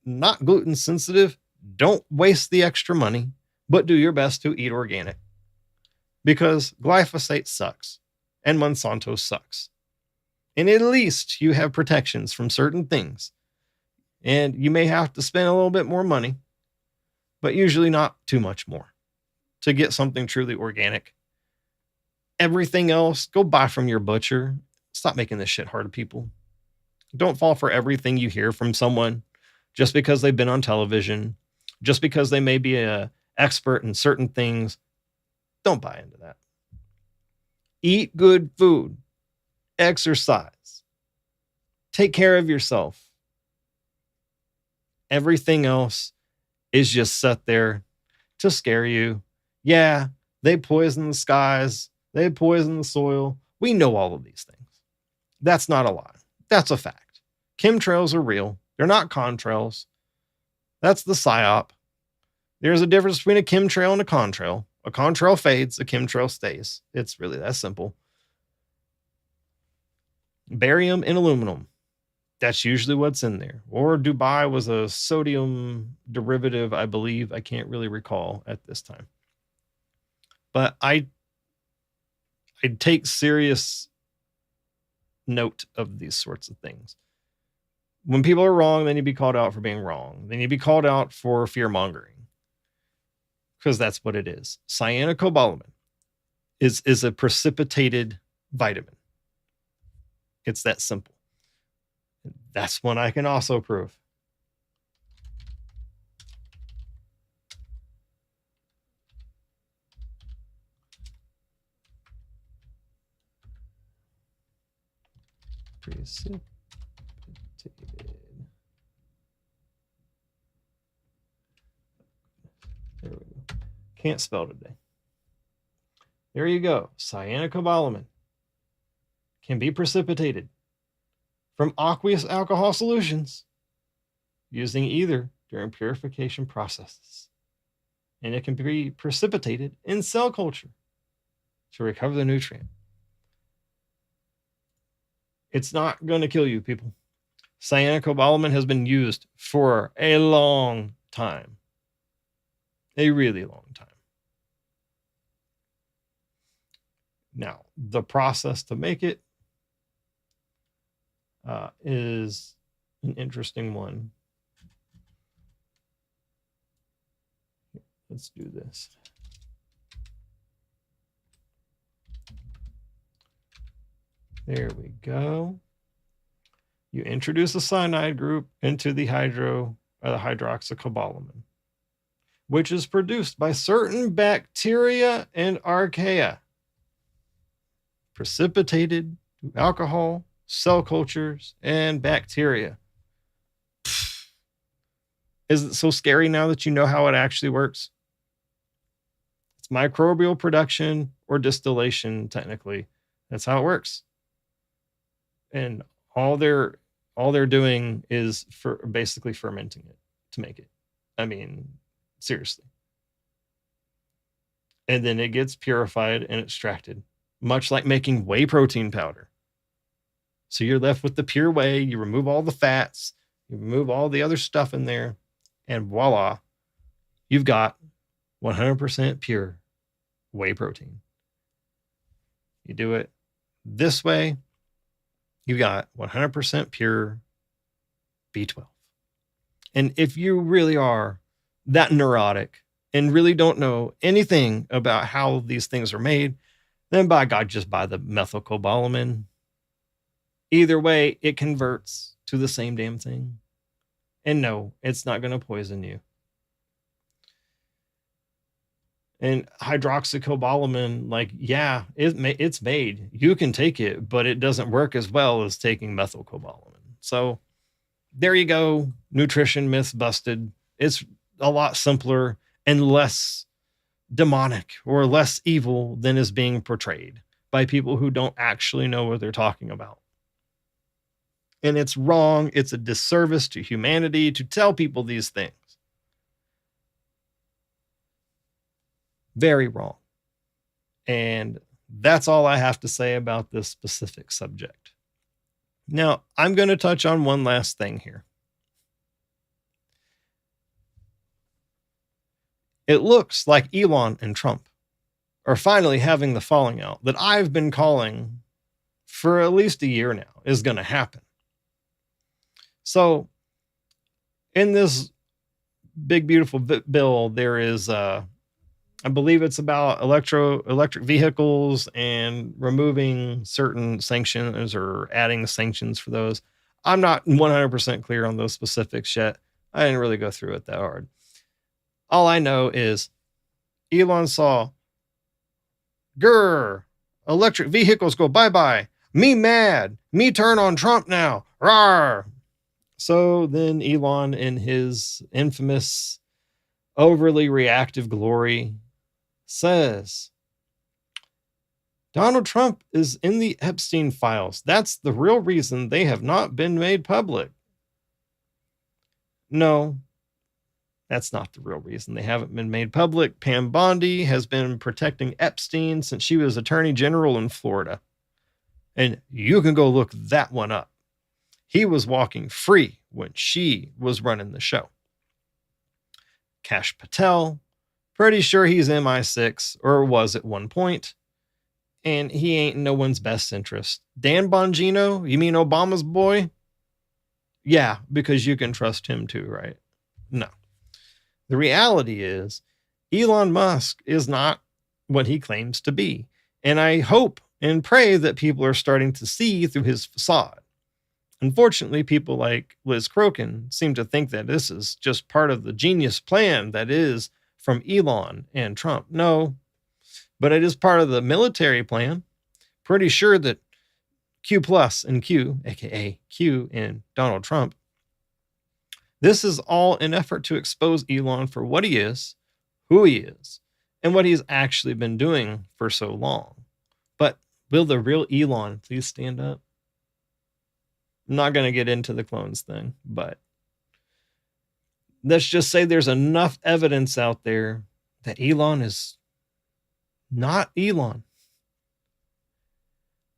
not gluten sensitive, don't waste the extra money, but do your best to eat organic. Because glyphosate sucks and Monsanto sucks. And at least you have protections from certain things. And you may have to spend a little bit more money, but usually not too much more to get something truly organic. Everything else, go buy from your butcher. Stop making this shit hard to people. Don't fall for everything you hear from someone just because they've been on television, just because they may be an expert in certain things. Don't buy into that. Eat good food. Exercise. Take care of yourself. Everything else is just set there to scare you. Yeah, they poison the skies. They poison the soil. We know all of these things. That's not a lie. That's a fact. Chemtrails are real. They're not contrails. That's the psyop. There's a difference between a chemtrail and a contrail. A contrail fades, a chemtrail stays. It's really that simple. Barium and aluminum. That's usually what's in there. Or Dubai was a sodium derivative, I believe. I can't really recall at this time. But I take serious note of these sorts of things. When people are wrong, they need to be called out for being wrong. They need to be called out for fear mongering. Because that's what it is. Cyanocobalamin is a precipitated vitamin. It's that simple. That's one I can also prove. Precipitated. There we go. Can't spell today. There you go. Cyanocobalamin can be precipitated from aqueous alcohol solutions using either during purification processes. And it can be precipitated in cell culture to recover the nutrient. It's not going to kill you, people. Cyanocobalamin has been used for a long time. A really long time. Now, the process to make it is an interesting one. Let's do this. There we go. You introduce a cyanide group into the hydroxycobalamin, which is produced by certain bacteria and archaea, precipitated through alcohol, cell cultures, and bacteria. Is it so scary now that you know how it actually works? It's microbial production or distillation, technically. That's how it works. And all they're doing is basically fermenting it to make it. I mean, seriously. And then it gets purified and extracted, much like making whey protein powder. So you're left with the pure whey. You remove all the fats, you remove all the other stuff in there, and voila, you've got 100% pure whey protein. You do it this way, you've got 100% pure B12. And if you really are that neurotic and really don't know anything about how these things are made, then by God, just buy the methylcobalamin. Either way, it converts to the same damn thing. And no, it's not going to poison you. And hydroxycobalamin, like, yeah, it's made. You can take it, but it doesn't work as well as taking methylcobalamin. So there you go. Nutrition myths busted. It's a lot simpler and less demonic or less evil than is being portrayed by people who don't actually know what they're talking about. And it's wrong. It's a disservice to humanity to tell people these things. Very wrong. And that's all I have to say about this specific subject. Now, I'm going to touch on one last thing here. It looks like Elon and Trump are finally having the falling out that I've been calling for at least a year now is going to happen. So, in this big, beautiful bill, there is, I believe it's about electric vehicles and removing certain sanctions or adding sanctions for those. I'm not 100% clear on those specifics yet. I didn't really go through it that hard. All I know is Elon saw, grr, electric vehicles go bye-bye. Me mad. Me turn on Trump now. Rawr. So then Elon, in his infamous, overly reactive glory, says, Donald Trump is in the Epstein files. That's the real reason they have not been made public. No, that's not the real reason they haven't been made public. Pam Bondi has been protecting Epstein since she was Attorney General in Florida. And you can go look that one up. He was walking free when she was running the show. Kash Patel, pretty sure he's MI6 or was at one point. And he ain't no one's best interest. Dan Bongino, you mean Obama's boy? Yeah, because you can trust him too, right? No. The reality is Elon Musk is not what he claims to be. And I hope and pray that people are starting to see through his facade. Unfortunately, people like Liz Crokin seem to think that this is just part of the genius plan that is from Elon and Trump. No, but it is part of the military plan. Pretty sure that Q Plus and Q, aka Q and Donald Trump, this is all an effort to expose Elon for what he is, who he is, and what he's actually been doing for so long. But will the real Elon please stand up? I'm not going to get into the clones thing, but let's just say there's enough evidence out there that Elon is not Elon.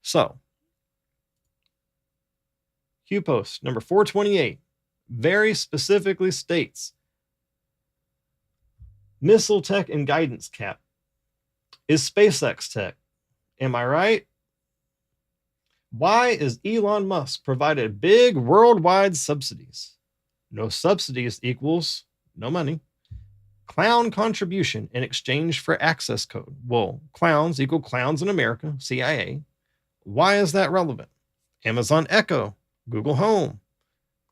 So, Q post number 428 very specifically states missile tech and guidance cap is SpaceX tech. Am I right? Why is Elon Musk provided big worldwide subsidies? No subsidies equals no money. Clown contribution in exchange for access code. Well, clowns equal clowns in America, CIA. Why is that relevant? Amazon Echo, Google Home,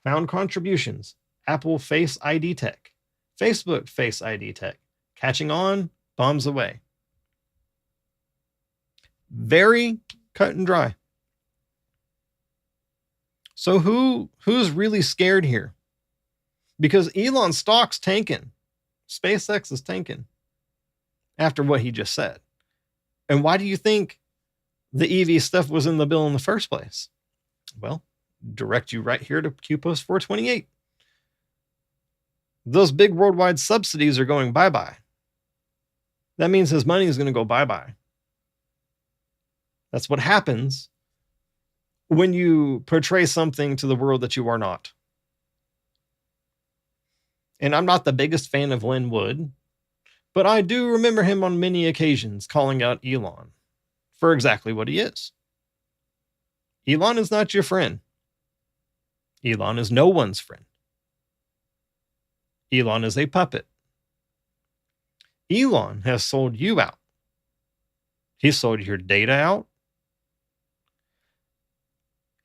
clown contributions, Apple Face ID tech, Facebook Face ID tech, catching on, bombs away. Very cut and dry. So who's really scared here? Because Elon's stock's tanking. SpaceX is tanking after what he just said. And why do you think the EV stuff was in the bill in the first place? Well, direct you right here to QPost 428. Those big worldwide subsidies are going bye-bye. That means his money is going to go bye-bye. That's what happens when you portray something to the world that you are not. And I'm not the biggest fan of Lin Wood, but I do remember him on many occasions calling out Elon for exactly what he is. Elon is not your friend. Elon is no one's friend. Elon is a puppet. Elon has sold you out. He sold your data out.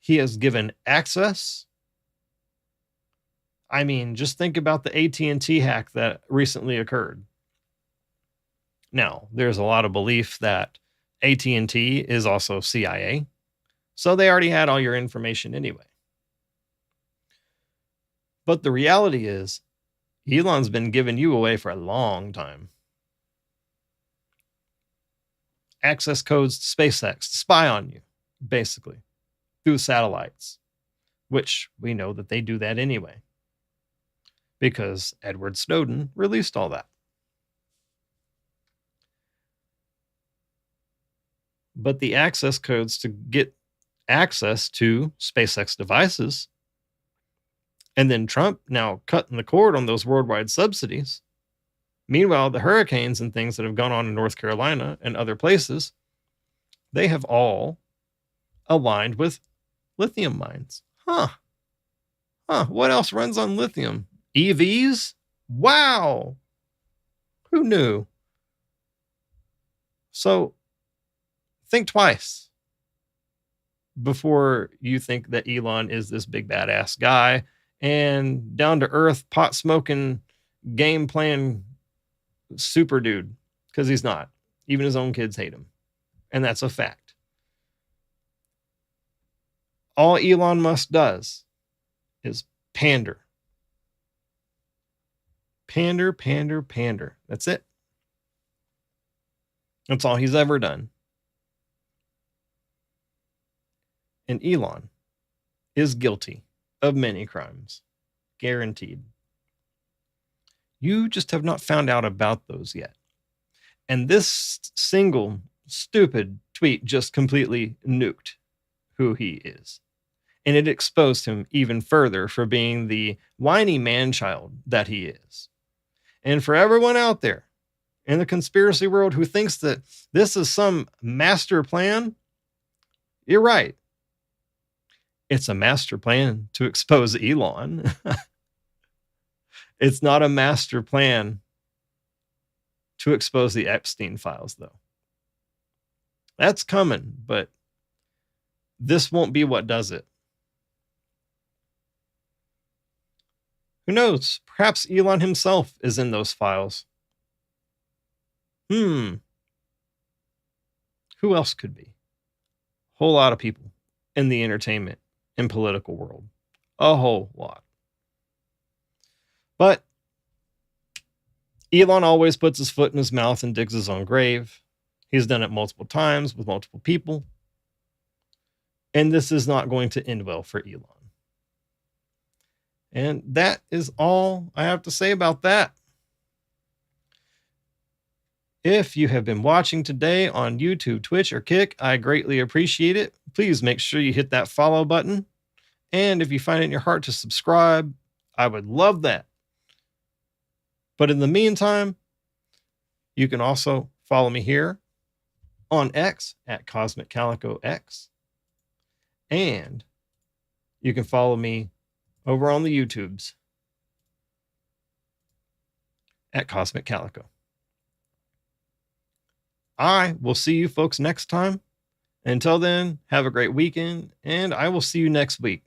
He has given access. I mean, just think about the AT&T hack that recently occurred. Now, there's a lot of belief that AT&T is also CIA, so they already had all your information anyway. But the reality is, Elon's been giving you away for a long time. Access codes to SpaceX to spy on you, basically, through satellites, which we know that they do that anyway, because Edward Snowden released all that. But the access codes to get access to SpaceX devices, and then Trump now cutting the cord on those worldwide subsidies. Meanwhile, the hurricanes and things that have gone on in North Carolina and other places, they have all aligned with lithium mines. What else runs on lithium? EVs? Wow. Who knew? So think twice before you think that Elon is this big badass guy and down to earth, pot smoking, game playing super dude, because he's not. Even his own kids hate him. And that's a fact. All Elon Musk does is pander. Pander, pander, pander. That's it. That's all he's ever done. And Elon is guilty of many crimes. Guaranteed. You just have not found out about those yet. And this single stupid tweet just completely nuked who he is. And it exposed him even further for being the whiny man-child that he is. And for everyone out there in the conspiracy world who thinks that this is some master plan, you're right. It's a master plan to expose Elon. It's not a master plan to expose the Epstein files, though. That's coming, but this won't be what does it. Who knows? Perhaps Elon himself is in those files. Who else could be? A whole lot of people in the entertainment and political world. A whole lot. But Elon always puts his foot in his mouth and digs his own grave. He's done it multiple times with multiple people. And this is not going to end well for Elon. And that is all I have to say about that. If you have been watching today on YouTube, Twitch, or Kick, I greatly appreciate it. Please make sure you hit that follow button. And if you find it in your heart to subscribe, I would love that. But in the meantime, you can also follow me here on X at Cosmic Calico X. And you can follow me over on the YouTubes at Cosmic Calico. I will see you folks next time. Until then, have a great weekend, and I will see you next week.